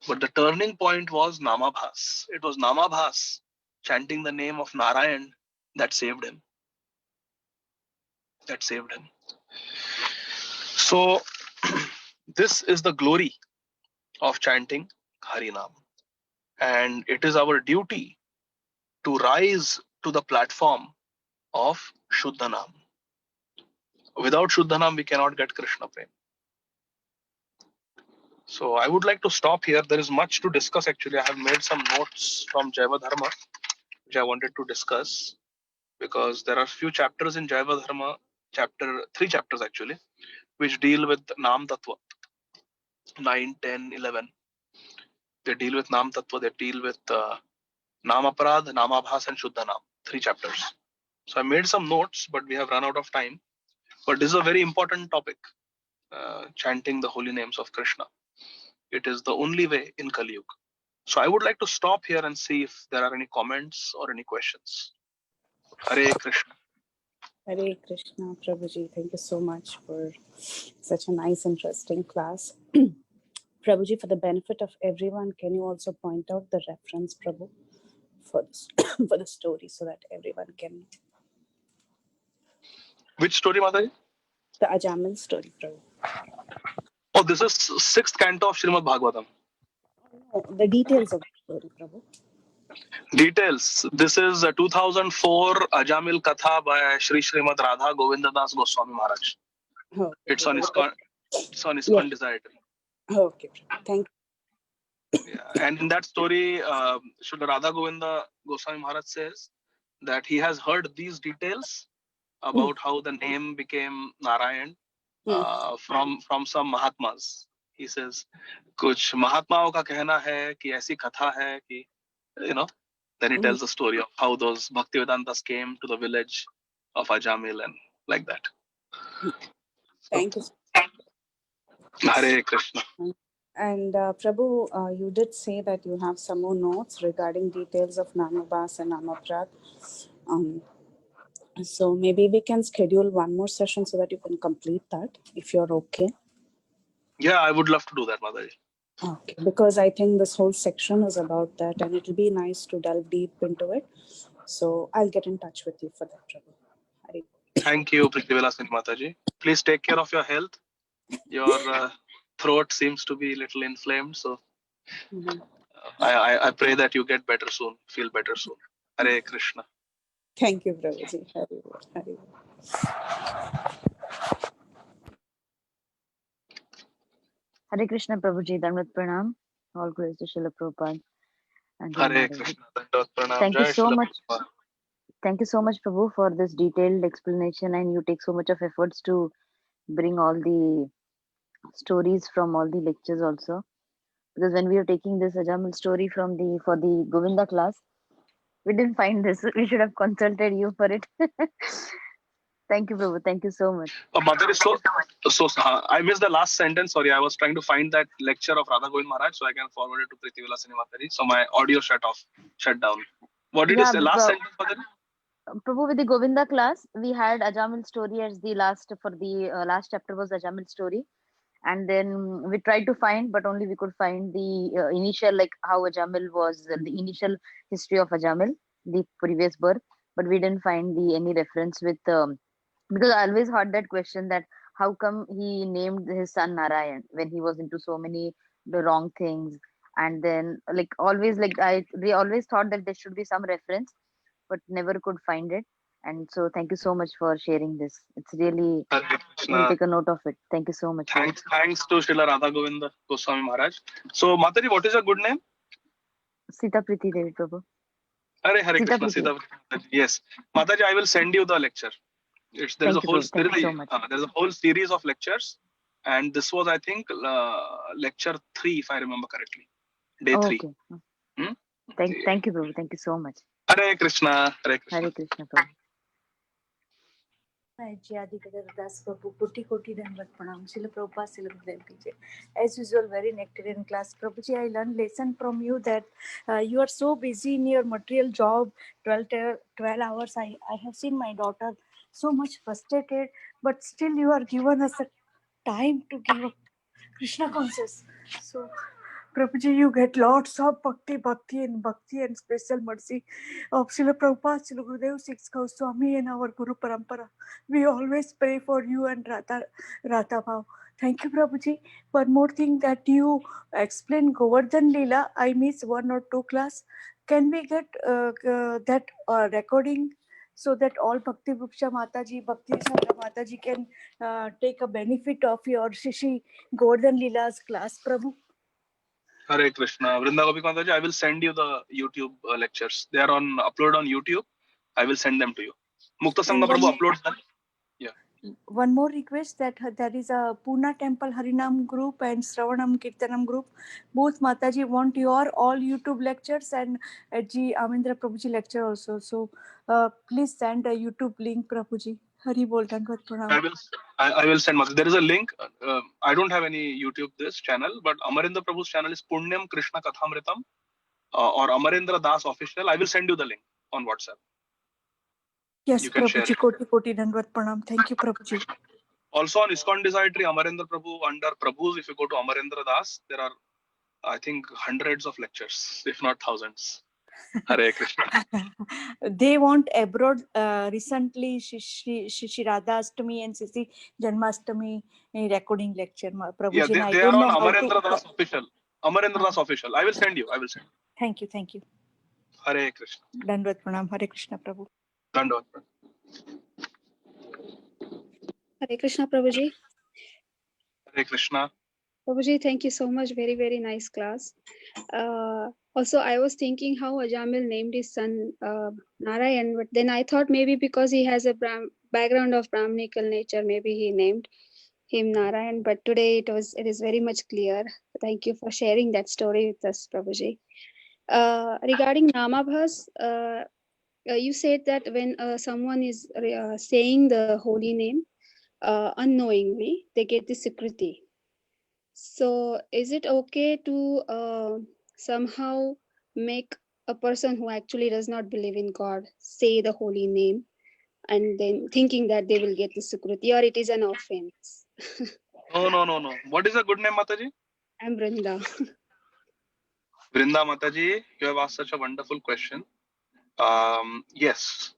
But the turning point was Namabhas. It was Namabhas chanting the name of Narayan that saved him. That saved him. So this is the glory of chanting Harinam. And it is our duty to rise to the platform of Shuddhanam. Without Shuddhanam, we cannot get Krishna Prem. So I would like to stop here. There is much to discuss actually. I have made some notes from Jaiva Dharma, which I wanted to discuss because there are few chapters in Jaiva Dharma, 3 chapters actually, which deal with Nam Tattva. 9, 10, 11. They deal with Nam Tattva, they deal with Nam Aparad, Namabhas and Shuddhanam. 3 chapters. So I made some notes, but we have run out of time. But this is a very important topic, chanting the holy names of Krishna. It is the only way in Kali Yuga. So I would like to stop here and see if there are any comments or any questions. Hare Krishna. Hare Krishna, Prabhuji. Thank you so much for such a nice, interesting class. Prabhuji, for the benefit of everyone, can you also point out the reference, Prabhu, for this, for the story so that everyone can... Which story, Mataji? The Ajamil story, Prabhu. Oh, this is 6th canto of Srimad Bhagavatam. Oh, the details of the story, Prabhu. Details. This is a 2004 Ajamil Katha by Sri Srimad Radha Govindadas Goswami Maharaj. Oh, It's on ISKCON. It's on Yeah. ISKCON Desire. Okay, thank you. Yeah. And in that story, Sri Radha Govinda Goswami Maharaj says that he has heard these details about how the name became Narayan from some Mahatmas. He says, कुछ महात्माओं का कहना है कि ऐसी कथा है कि, you know, then he tells the story of how those Bhaktivedantas came to the village of Ajamil and like that. Thank you. Hare Krishna. And Prabhu, you did say that you have some more notes regarding details of Namabhas and Namaprat. So maybe we can schedule one more session so that you can complete that, if you're okay. Yeah, I would love to do that, Mataji. Okay, because I think this whole section is about that, and it'll be nice to delve deep into it. So I'll get in touch with you for that, Prabhu. Hari. Thank you, Prithvilasini Mataji. Please take care of your health. Your throat seems to be a little inflamed, so Mhm. I pray that you get better soon, feel better soon. Hare Krishna. Thank you, Prabhuji. Hari Bol, Hari Bol. Hare Krishna Prabhuji, Dandavat Pranam. All glories to Srila Prabhupada and Guru Hare Maharaj. Krishna. Dandavat Pranam. Thank you Jai so Srila much. Prabhupada. Thank you so much, Prabhu, for this detailed explanation, and you take so much of efforts to bring all the stories from all the lectures also. Because when we were taking this Ajamal story for the Govinda class, we didn't find this. We should have consulted you for it. Thank you, Prabhu. Thank you so much. Mother is I missed the last sentence. Sorry, I was trying to find that lecture of Radha Govind Maharaj so I can forward it to Prithvilasini Mataji. So my audio shut down. What did you say? Last sentence, Mother? Prabhu, with the Govinda class, we had Ajamil story as the last last chapter was Ajamil story, and then we tried to find, but only we could find the initial, like how Ajamil was, the initial history of Ajamil, the previous birth, but we didn't find any reference with because I always heard that question that how come he named his son Narayan when he was into so many the wrong things, and then like always like we always thought that there should be some reference, but never could find it. And so thank you so much for sharing this. It's really, Hare we'll Krishna. take a note of it. Thank you so much. Thanks to Srila Radha Govinda Goswami Maharaj. So Mataji, what is your good name? Sita Priti Devi Prabhu. Hare Sita Krishna. Priti. Sita Priti. Yes, Mataji, I will send you the lecture. There's a Thank you, whole Prabhu. Thank you so much. there's a whole series of lectures, and this was, I think, lecture 3, if I remember correctly, day 3. Okay. Hmm? Thank you, Prabhu. Thank you so much. Hare Krishna. Hare Krishna. Hare Krishna, Prabhu. Das Prabhu, Koti Dandavat Pranam, Srila Prabhupada, Srila Gurudev Ki Jai. As usual, very nectarian class. Prabhuji, I learned lesson from you that you are so busy in your material job, 12 hours. I have seen my daughter so much frustrated, but still you are given us a time to give up Krishna conscious. So, Prabhuji, you get lots of bhakti and special mercy of Srila Prabhupada, Srila Gurudev, Six Goswami, and our Guru Parampara. We always pray for you and Radha Bhav. Thank you, Prabhuji. One more thing that you explain Govardhan Leela, I missed 1 or 2 class. Can we get that recording so that all Bhakti Vriksha Mataji, Bhakti Sangha Mataji can take a benefit of your Shishi Govardhan Leela's class, Prabhu? Hare Krishna. Vrinda Gopi Mataji, I will send you the YouTube lectures. They are upload on YouTube. I will send them to you. Mukta Sangha Prabhu uploads them. One more request that there is a Pune Temple Harinam group and Shravanam Kirtanam group. Both Mataji want your all YouTube lectures and G Amindra Prabhuji lecture also. So please send a YouTube link, Prabhuji. Hari Bol Dandavat Pranam. I will send. There is a link. I don't have any YouTube this channel, but Amarendra Prabhu's channel is Punyam Krishna Kathamritam or Amarendra Das Official. I will send you the link on WhatsApp. Yes, You can share Prabhuji, it. Koti Dandavat Pranam. Thank you, Prabhuji. Also on ISKCON Desire-Tree, Amarendra Prabhu under Prabhu's, if you go to Amarendra Das, there are, I think, hundreds of lectures, if not thousands. Hare Krishna. They want abroad recently Shri Radha Ashtami and Sisi Janmashtami recording lecture. Prabhuji, Yeah, I they don't are know on how Amarendra to... Das Official. Amarendra Das Official. I will send you. Thank you. Hare Krishna. Dandavat Pranam. Hare Krishna, Prabhu. Dandavat. Hare Krishna, Prabhuji. Hare Krishna. Prabhuji, thank you so much. Very, very nice class. Also, I was thinking how Ajamil named his son Narayan, but then I thought maybe because he has a background of Brahminical nature, maybe he named him Narayan. But today it is very much clear. Thank you for sharing that story with us, Prabhuji. Regarding Namabhas, you said that when someone is saying the holy name unknowingly, they get the Sikriti. So is it okay to somehow make a person who actually does not believe in God say the holy name and then thinking that they will get the Sukruti, or it is an offense. No. What is a good name, Mataji? I'm Brinda. Vrinda Mataji, you have asked such a wonderful question. Yes,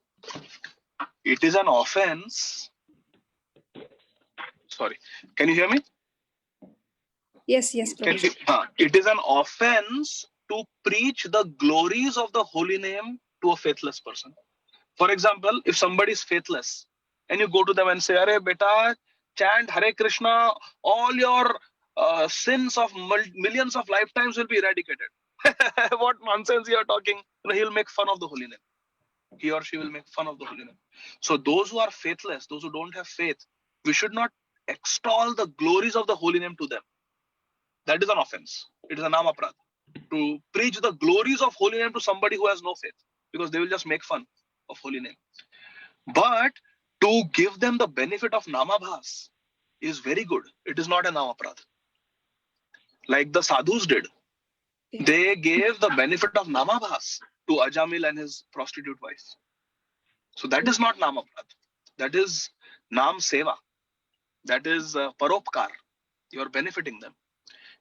it is an offense. Sorry, can you hear me? Yes, Prabhuji. It is an offense to preach the glories of the holy name to a faithless person. For example, if somebody is faithless and you go to them and say, "Arey beta, chant Hare Krishna, all your sins of millions of lifetimes will be eradicated." What nonsense you are talking? He'll make fun of the holy name. He or she will make fun of the holy name. So those who are faithless, those who don't have faith, we should not extol the glories of the holy name to them. That is an offense. It is a namaprad. To preach the glories of holy name to somebody who has no faith, because they will just make fun of holy name. But to give them the benefit of namabhas is very good. It is not a namaprad. Like the sadhus did. They gave the benefit of namabhas to Ajamil and his prostitute wife. So that is not namaprad. That is nam seva. That is paropkar. You are benefiting them.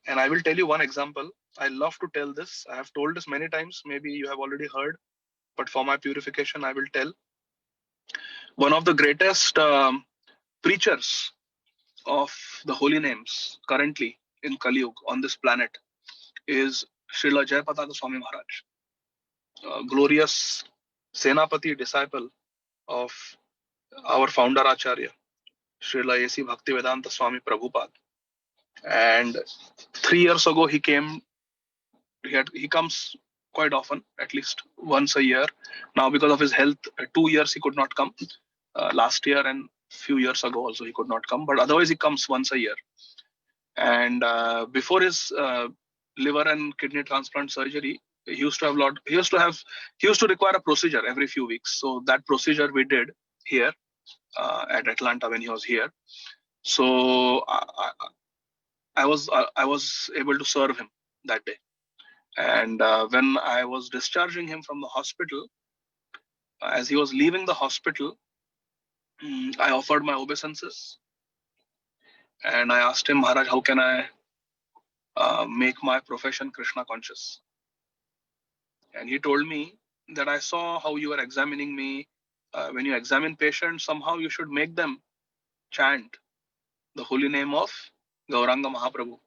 And I will tell you one example. I love to tell this. I have told this many times. Maybe you have already heard. But for my purification, I will tell. One of the greatest preachers of the holy names currently in Kali Yuga on this planet is Srila Jayapataka Swami Maharaj, a glorious Senapati disciple of our founder Acharya, Srila A.C. Bhaktivedanta Swami Prabhupada. And 3 years ago, he came. He comes quite often, at least once a year. Now, because of his health, 2 years he could not come. Last year and few years ago also he could not come. But otherwise he comes once a year. And before his liver and kidney transplant surgery, he used to require a procedure every few weeks. So that procedure we did here at Atlanta when he was here. So I was able to serve him that day. And when I was discharging him from the hospital, as he was leaving the hospital, I offered my obeisances. And I asked him, "Maharaj, how can I make my profession Krishna conscious?" And he told me that, "I saw how you were examining me. When you examine patients, somehow you should make them chant the holy name of Gauranga Mahaprabhu.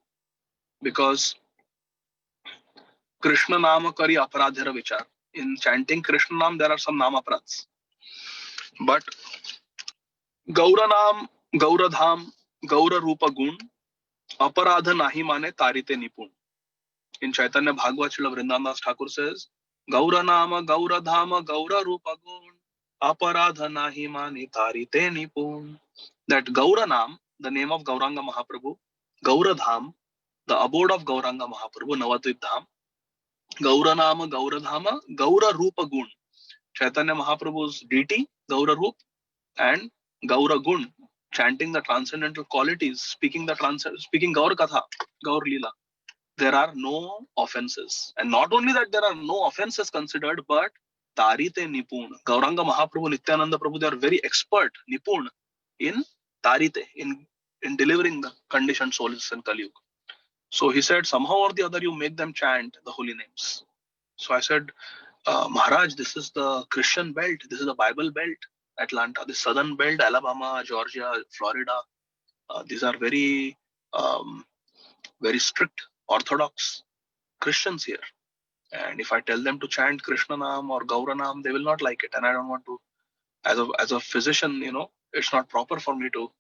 Because Krishna Nama Kari Aparadhira Vichar. In chanting Krishna Nam, there are some Namaprads. But Gaura Nam, Gaura Dham, Gaura Rupa Gun, Aparadha Nahi Mane Tarite Nipun." In Chaitanya Bhagavad, Srila Vrindavan Das Thakur says, "Gaura Nama, Gaura Dhama, Gaura Rupa Gun, Aparadha Nahi Mane Tarite Nipun." That Gaura Nam, the name of Gauranga Mahaprabhu, Gaura Dham, the abode of Gauranga Mahaprabhu, Navadvip Dham, Gaura Nama, Gaura Dhama, Gaura Rupa Gun, Chaitanya Mahaprabhu's deity, Gaura Rup, and Gaura Gun, chanting the transcendental qualities, speaking Gaur Katha, Gaur Leela. There are no offenses. And not only that there are no offenses considered, but Tarite Nipun. Gauranga Mahaprabhu, Nityananda Prabhu, they are very expert, Nipun, in Tarite, in delivering the conditioned souls in Kali Yuga. So he said, somehow or the other, you make them chant the holy names. So I said, "Maharaj, this is the Christian belt. This is the Bible belt, Atlanta. The southern belt, Alabama, Georgia, Florida. These are very, very strict Orthodox Christians here. And if I tell them to chant Krishna Nam or Gaura Nam, they will not like it. And I don't want to, as a physician, it's not proper for me to,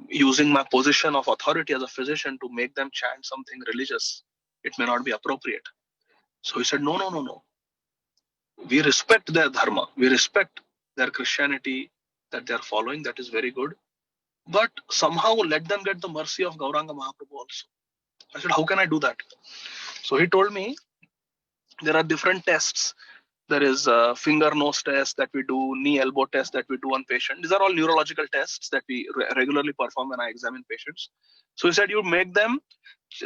using my position of authority as a physician to make them chant something religious. It may not be appropriate." So he said, No. We respect their dharma. We respect their Christianity that they are following. That is very good. But somehow let them get the mercy of Gauranga Mahaprabhu also. I said, how can I do that? So he told me there are different tests. There is a finger nose test that we do, knee elbow test that we do on patients. These are all neurological tests that we regularly perform when I examine patients. So he said, you make them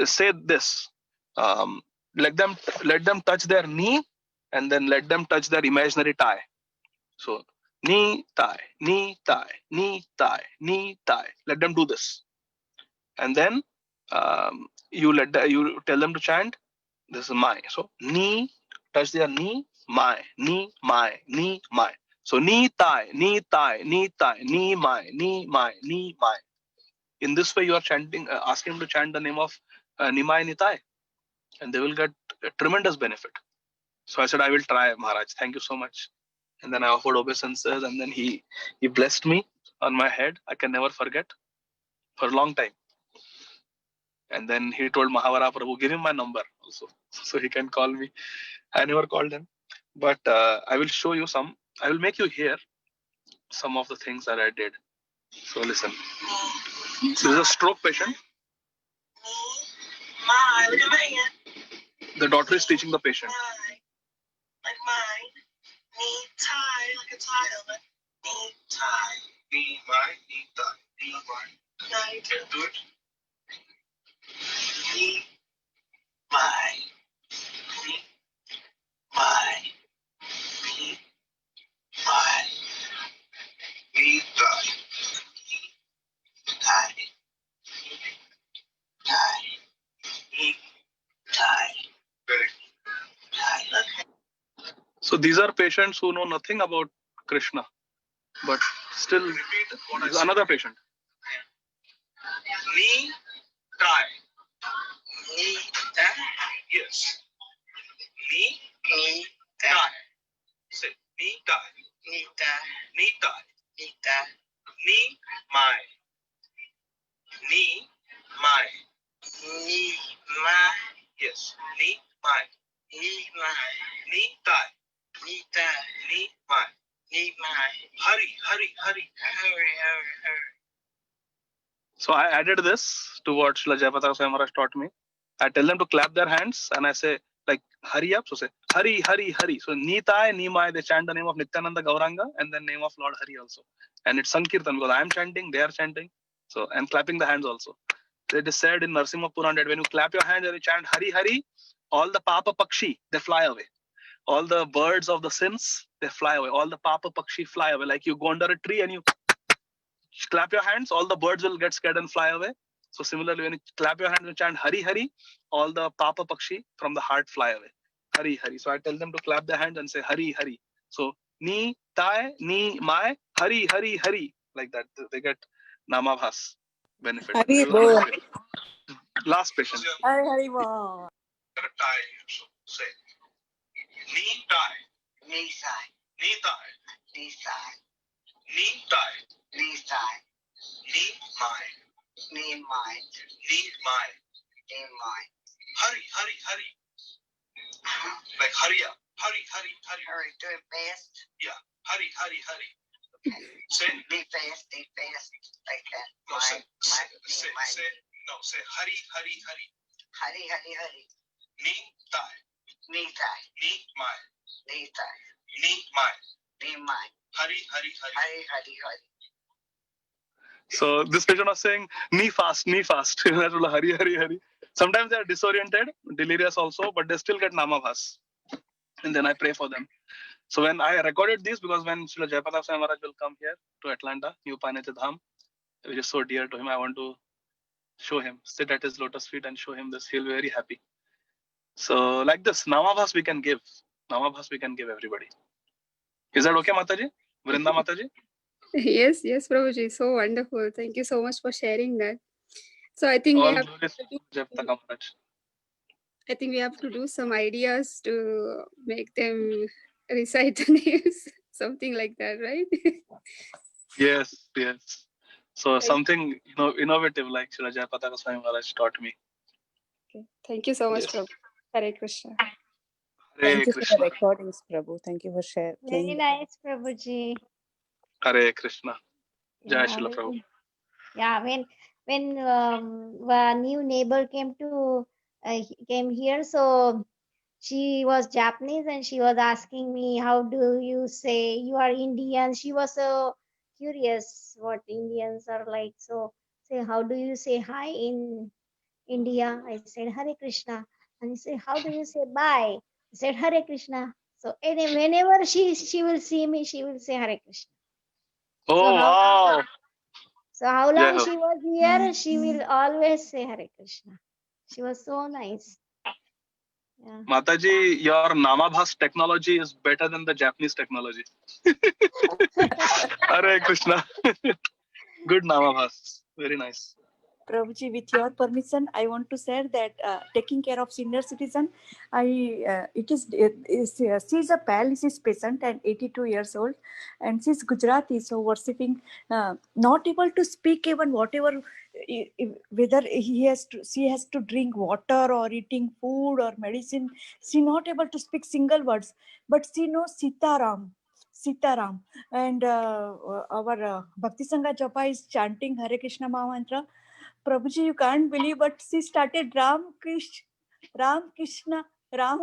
say this. Let them touch their knee and then let them touch their imaginary thigh. So Knee, thigh, knee, thigh, knee, thigh, knee, thigh. Let them do this. And then you tell them to chant, this is my. So knee, touch their knee, my, knee, my, knee, my. So knee, thigh, knee, thigh, knee, thigh, knee, my, knee, my, knee, my. In this way, you are chanting, asking them to chant the name of Nimai Nitai, and they will get a tremendous benefit. So I said, I will try, Maharaj. Thank you so much. And then I offered obeisances, and then he blessed me on my head. I can never forget for a long time. And then he told Mahavara Prabhu, give him my number also, so he can call me. I never called him, but I will show you some. I will make you hear some of the things that I did. So listen. This is a stroke patient. The doctor is teaching the patient. Like mine, knee tie, like a tie, knee tie, knee mine, knee tie, knee mine. Now you can do it. Knee mine, knee mine, knee mine, knee tie, knee tie, knee tie, knee tie. Very good. Tie. Okay. So these are patients who know nothing about Krishna, but still repeat what is another patient. Knee tie. Knee tie. Yes. Knee tie. Say knee tie. Knee tie. Knee tie. Knee tie. Knee my. Knee my. Knee my. Yes. Knee my. Knee my. Knee tie. Knee tie. Knee my. Knee my. Hurry, hurry, hurry. Hurry, hurry, hurry. So I added this to what Srila Jayapataka Swami Maharaj taught me. I tell them to clap their hands and I say, like, hurry up. So say, hurry, hurry, hurry. So Nitai, Nimai, they chant the name of Nityananda Gauranga and then name of Lord Hari also. And it's Sankirtan because I am chanting, they are chanting. So, and clapping the hands also. It is said in Narsimha Puran that when you clap your hands and you chant Hari, Hari, all the Papa Pakshi, they fly away. All the birds of the sins, they fly away. All the Papa Pakshi fly away. Like you go under a tree and you clap your hands, all the birds will get scared and fly away. So similarly, when you clap your hands and chant Hari Hari, all the Papa Pakshi from the heart fly away. Hari Hari. So I tell them to clap their hands and say Hari Hari. So Ni Tai Ni Mai Hari Hari Hari. Like that, they get Namabhas benefit. Hari Bol. Last patient. Hari Hari Bol. Say Ni Tai Ni Sai Ni Tai Ni Sai Ni Tai Ni Sai Ni Mai Ni Mai Ni Mai Ni Mai Hurry, hurry, hurry. Like hurry up. Hurry, hurry, hurry. Hurry, do it fast. Yeah. Hurry, hurry, hurry. Okay. Say be fast, like that. No, say hurry, hurry, hurry. Hurry, hurry, hurry. Ni Tai Ni Tai Ni Mai Ni Tai Ni Mai Ni Mai Hurry, hurry, hurry. Hurry, hurry, hurry. So this patient was saying, knee fast, knee fast. Hurry, hurry, hurry. Sometimes they are disoriented, delirious also, but they still get namabhas. And then I pray for them. So when I recorded this, because when Srila Jayapataka Swami Maharaj will come here to Atlanta, New Panete Dham, which is so dear to him, I want to show him, sit at his lotus feet and show him this. He'll be very happy. So like this, namabhas we can give. Namabhas we can give everybody. Is that okay, Mataji? Vrinda Mataji? Yes, yes, Prabhuji. So wonderful. Thank you so much for sharing that. So I think All glories to Jayapataka Maharaj. I think we have to do some ideas to make them recite the names, something like that, right? Yes, yes. So something innovative like Srila Jayapataka Swami Maharaj taught me. Okay. Thank you so much, Yes. Prabhu. Hare Krishna. Hare Thank you for Krishna. the recordings, Prabhu. Thank you for Very sharing. nice, Prabhuji. Hare Krishna. Jai Yeah, Srila Prabhu. yeah. When a new neighbor came here, so she was Japanese and she was asking me, how do you say you are Indian? She was so curious what Indians are like. So say, how do you say hi in India? I said Hare Krishna. And he said, how do you say bye? I said Hare Krishna. So whenever she will see me, she will say Hare Krishna. Oh, wow. So how Jai long Ho. she was here, she will always say Hare Krishna. She was so nice. Yeah. Mataji, your Namabhas technology is better than the Japanese technology. Hare Krishna. Good Namabhas. Very nice. Prabhuji, with your permission, I want to share that taking care of senior citizen, she is a paralysis patient and 82 years old, and she's Gujarati, so worshipping, not able to speak even whatever, whether she has to drink water or eating food or medicine, she not able to speak single words, but she knows Sitaram, and our Bhakti Sangha Japa is chanting Hare Krishna Mahamantra. Prabhuji, you can't believe, but she started Ram Krishna, Ram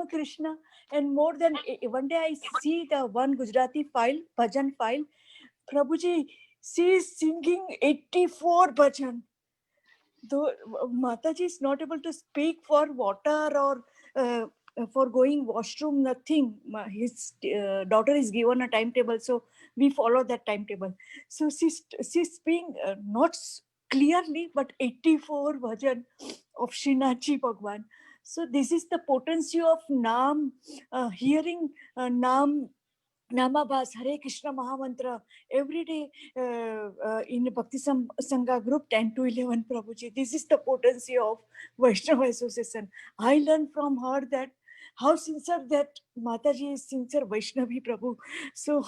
Krishna, and more than one day I see the one Gujarati file, bhajan file. Prabhuji, she is singing 84 bhajan. Though Mataji is not able to speak for water or for going washroom, nothing. His daughter is given a timetable, so we follow that timetable. So she's speaking not clearly, but 84 bhajan of Srinathji Bhagwan. So this is the potency of Nam, hearing Nam, Namabhas, Hare Krishna Mahamantra every day in Bhakti Sangha group 10 to 11, Prabhuji. This is the potency of Vaishnava Association. I learned from her that how sincere that Mataji is, sincere Vaishnavi Prabhu. So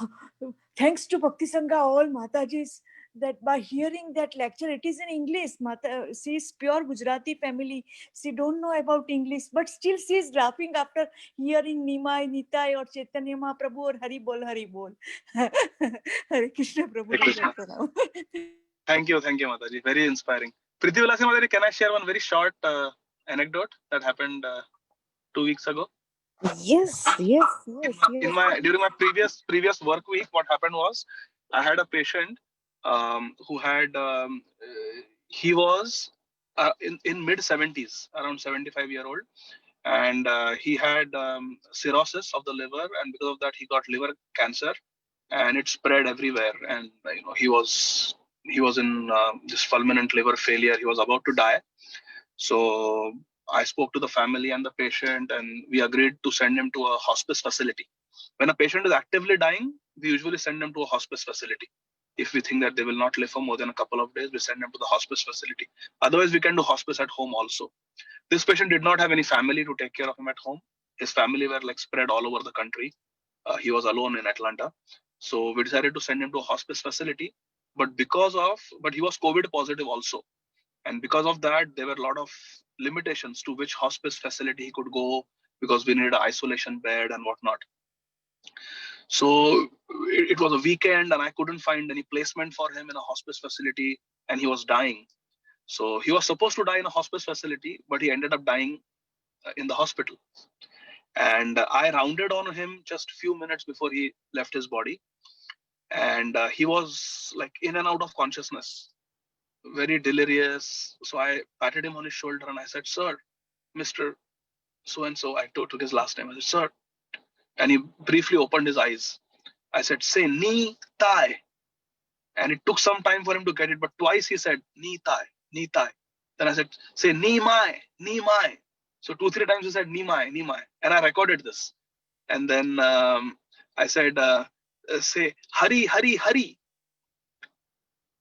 thanks to Bhakti Sangha, all Matajis, that by hearing that lecture, it is in English. She is pure Gujarati family. She don't know about English, but still she is laughing after hearing Nimai, Nitai or Chaitanya Mahaprabhu or Hari Bol, Hari Bol. Hare Krishna Prabhu. Hare Krishna. Thank you, Mataji. Very inspiring. Priti Vilasi Mataji, can I share one very short anecdote that happened 2 weeks ago? Yes. During my previous work week, what happened was I had a patient who had he was in mid 70s, around 75-year-old, and he had cirrhosis of the liver, and because of that he got liver cancer, and it spread everywhere, and he was in this fulminant liver failure. He was about to die. So I spoke to the family and the patient, and we agreed to send him to a hospice facility. When a patient is actively dying, we usually send them to a hospice facility. If we think that they will not live for more than a couple of days, we send them to the hospice facility. Otherwise, we can do hospice at home also. This patient did not have any family to take care of him at home. His family were like spread all over the country. He was alone in Atlanta. So we decided to send him to a hospice facility. But he was COVID positive also. And because of that, there were a lot of limitations to which hospice facility he could go, because we needed an isolation bed and whatnot. So it was a weekend and I couldn't find any placement for him in a hospice facility, and he was dying. So he was supposed to die in a hospice facility, but he ended up dying in the hospital. And I rounded on him just a few minutes before he left his body. And he was like in and out of consciousness, very delirious. So I patted him on his shoulder and I said, "Sir, Mr. So-and-so," I took his last name. I said, "Sir." And he briefly opened his eyes. I said, "Say Ni Tai." And it took some time for him to get it, but twice he said Ni Tai, Ni Tai. Then I said, "Say Ni Mai, Ni Mai." So 2-3 times he said Ni Mai, Ni Mai. And I recorded this. And then I said, "Say Hari, Hari, Hari."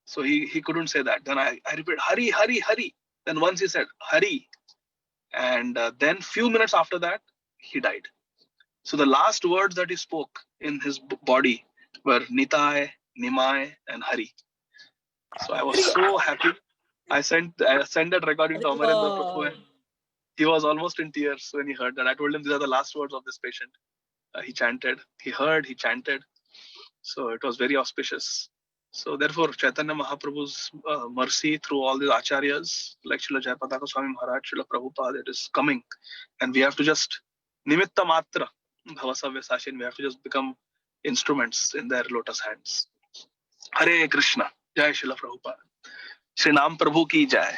So he couldn't say that. Then I repeated Hari, Hari, Hari. Then once he said Hari. And then few minutes after that, he died. So the last words that he spoke in his body were Nitai, Nimai, and Hari. So I was so happy. I sent that recording to Amarendra Prabhu. He was almost in tears when he heard that. I told him these are the last words of this patient. He chanted. He heard. He chanted. So it was very auspicious. So therefore, Chaitanya Mahaprabhu's mercy through all these acharyas, like Srila Jayapataka Swami Maharaj, Srila Prabhupada, it is coming. And we have to just, nimitta matra, bhavasavya sashin, we have to just become instruments in their lotus hands. Hare Krishna, Jai Srila Prabhupada. Shri Nam Prabhu ki Jai.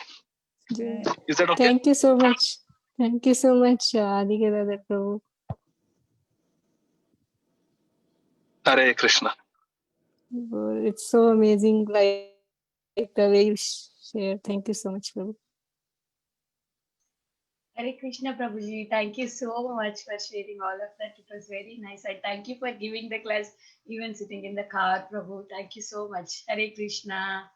Is that okay? Thank you so much. Thank you so much, Adhikadada Prabhu. Hare Krishna. It's so amazing, like the way you share. Thank you so much, Prabhu. Hare Krishna Prabhuji, thank you so much for sharing all of that. It was very nice. I thank you for giving the class, even sitting in the car, Prabhu. Thank you so much. Hare Krishna.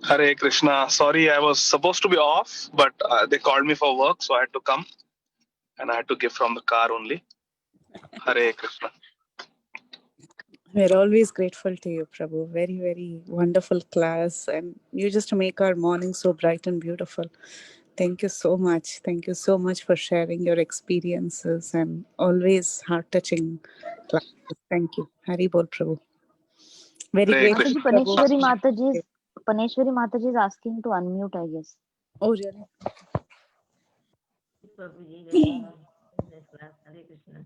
Hare Krishna. Sorry, I was supposed to be off, but they called me for work, so I had to come and I had to give from the car only. Hare Krishna. We're always grateful to you, Prabhu. Very, very wonderful class. And you just make our morning so bright and beautiful. Thank you so much. Thank you so much for sharing your experiences and always heart-touching classes. Thank you. Hari Bol, Prabhu. Very Hare grateful, Krishna. Mataji, Prabhu. Paneshwari Mataji is asking to unmute, I guess. Oh, really? Prabhuji, welcome in this class. Hare Krishna.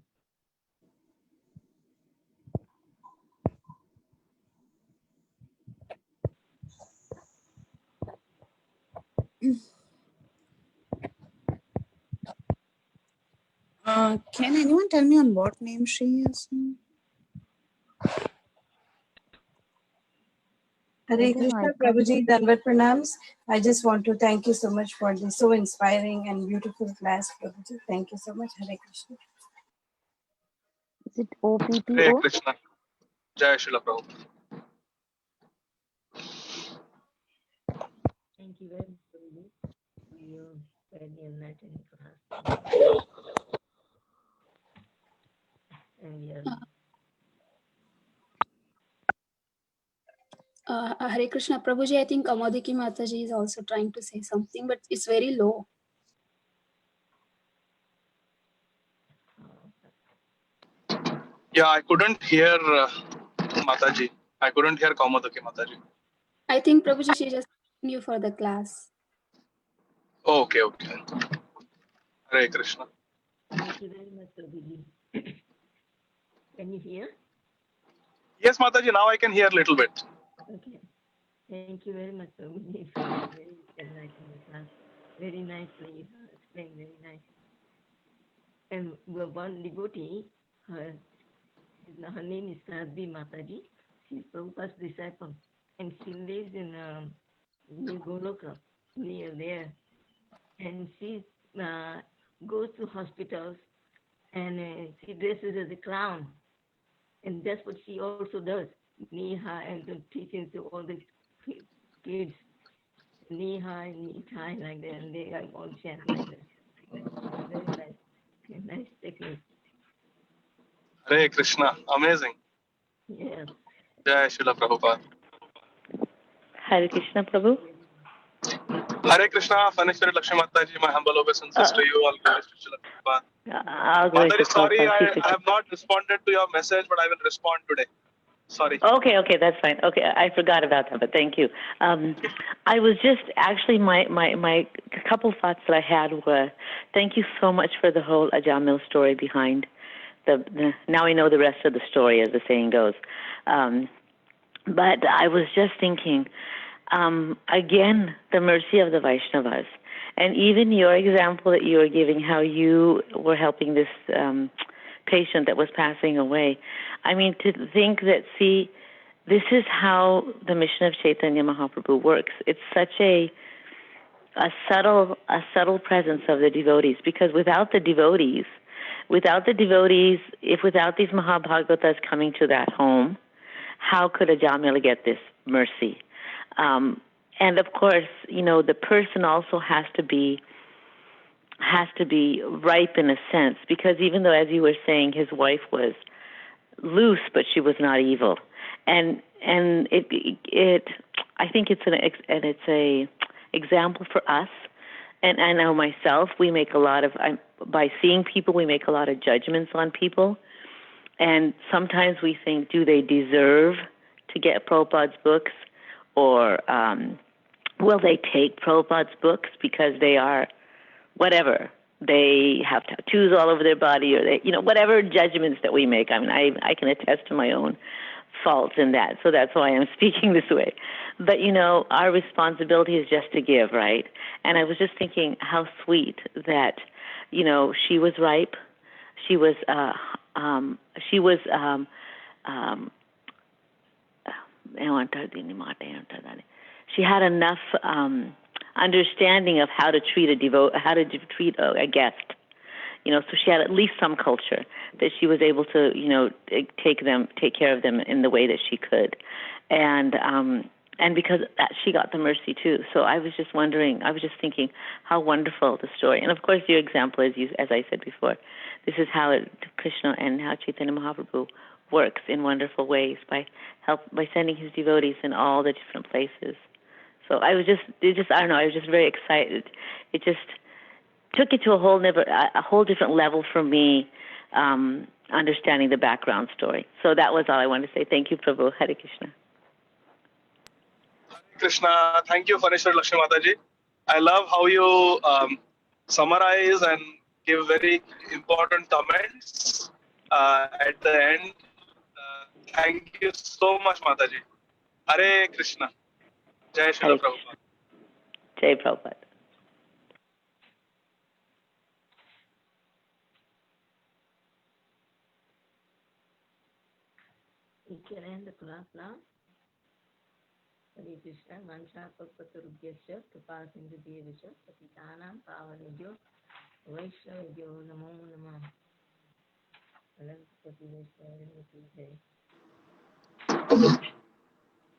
Can anyone tell me on what name she is? Hare I Krishna, can't Prabhuji, Danvat Pranams. I just want to thank you so much for this so inspiring and beautiful class, Prabhuji. Thank you so much. Hare Krishna. Is it Hare OPPO? Krishna. Jai Srila Prabhupada. Thank you very much, Prabhuji, for your very enlightening class. And we are Hare Krishna Prabhuji, I think Amadiki Mataji is also trying to say something, but it's very low. Yeah, I couldn't hear Mataji. I couldn't hear Kaumadaki Mataji. I think Prabhuji, she just thanking you for the class. Oh, okay. Hare Krishna. Thank you very much, Prabhuji. Can you hear? Yes, Mataji, now I can hear a little bit. Okay. Thank you very much, Prabhuji, for your very enlightening class. Very nicely explained, very nice. And one devotee, her name is Sadhvi Mataji. She's Prabhupada's disciple. And she lives in New Goloka, near there. And she goes to hospitals and she dresses as a clown. And that's what she also does. Neha and teaching to all the kids. Neha and Nitai like that. And they are all chant like that. Very nice. Nice technique. Hare Krishna. Amazing. Yes. Jai Srila Prabhupada. Hare Krishna, Prabhu. Hare Krishna, Paneshwari Lakshmi Mataji, my humble obeisance to you. All glories to Srila Prabhupada. Mataji, sorry, I have not responded to your message, but I will respond today. Sorry. Okay, that's fine. Okay, I forgot about that, but thank you. I was just actually my couple thoughts that I had were, thank you so much for the whole Ajamil story behind the now we know the rest of the story, as the saying goes. But I was just thinking, again, the mercy of the Vaishnavas, and even your example that you were giving, how you were helping this patient that was passing away. I mean, to think that, see, this is how the mission of Chaitanya Mahaprabhu works. It's such a subtle presence of the devotees, because without the devotees, if without these Mahabhagavatas coming to that home, how could Ajamila get this mercy? And of course, the person also has to be ripe in a sense, because even though, as you were saying, his wife was loose, but she was not evil, and it I think it's a example for us. And I know myself, we make a lot of, by seeing people, we make a lot of judgments on people. And sometimes we think, do they deserve to get Prabhupada's books? Or will they take Prabhupada's books because they are whatever? They have tattoos all over their body, or they, whatever judgments that we make. I mean, I can attest to my own faults in that. So that's why I'm speaking this way. But, our responsibility is just to give, right? And I was just thinking how sweet that, she was ripe. She was she was she had enough understanding of how to treat a guest. So she had at least some culture that she was able to, take care of them in the way that she could, and because of that, she got the mercy too. So I was just thinking how wonderful the story, and of course your example, as I said before, this is how Krishna and how Chaitanya Mahaprabhu works in wonderful ways by sending his devotees in all the different places. So I was I was just very excited. It just took it to a whole different level for me, understanding the background story. So that was all I wanted to say. Thank you, Prabhu. Hare Krishna. Krishna, thank you, Farishwar Lakshmi Mataji. I love how you summarize and give very important comments at the end. Thank you so much, Mataji. Hare Krishna. Jai Srila Prabhupada. Jai Prabhupada. We can end the class now. Hare Krishna. Vansha Kalpatarubhyasya Kripa Sindhu Devasya Patitanam Pavanebhyo Vaishnavebhyo Namo Namah. Anantapati Vaishnavendra Jai.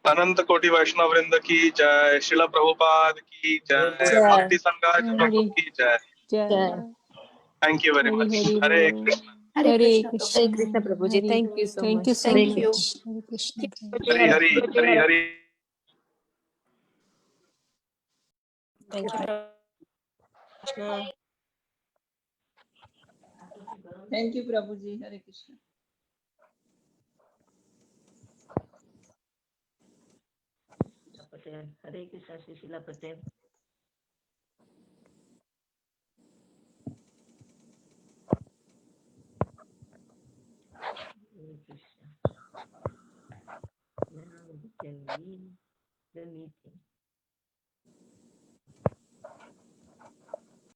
अनंत कोटि वैष्णव वृंद की जय, श्रीला प्रभुपाद की जय, भक्ति संघाच प्रभु की जय. Thank you very much. Hare Krishna. Hare Hare Krishna. Krishna Prabhuji. Thank you so Thank much. you so Thank you. much. Hare Krishna. Hari Hari Hari Hari. Thank you. Thank you, Prabhuji. Hare Krishna. Patel. Hare Krishna, Srila Patel. Hare Krishna. Now we can leave the meeting.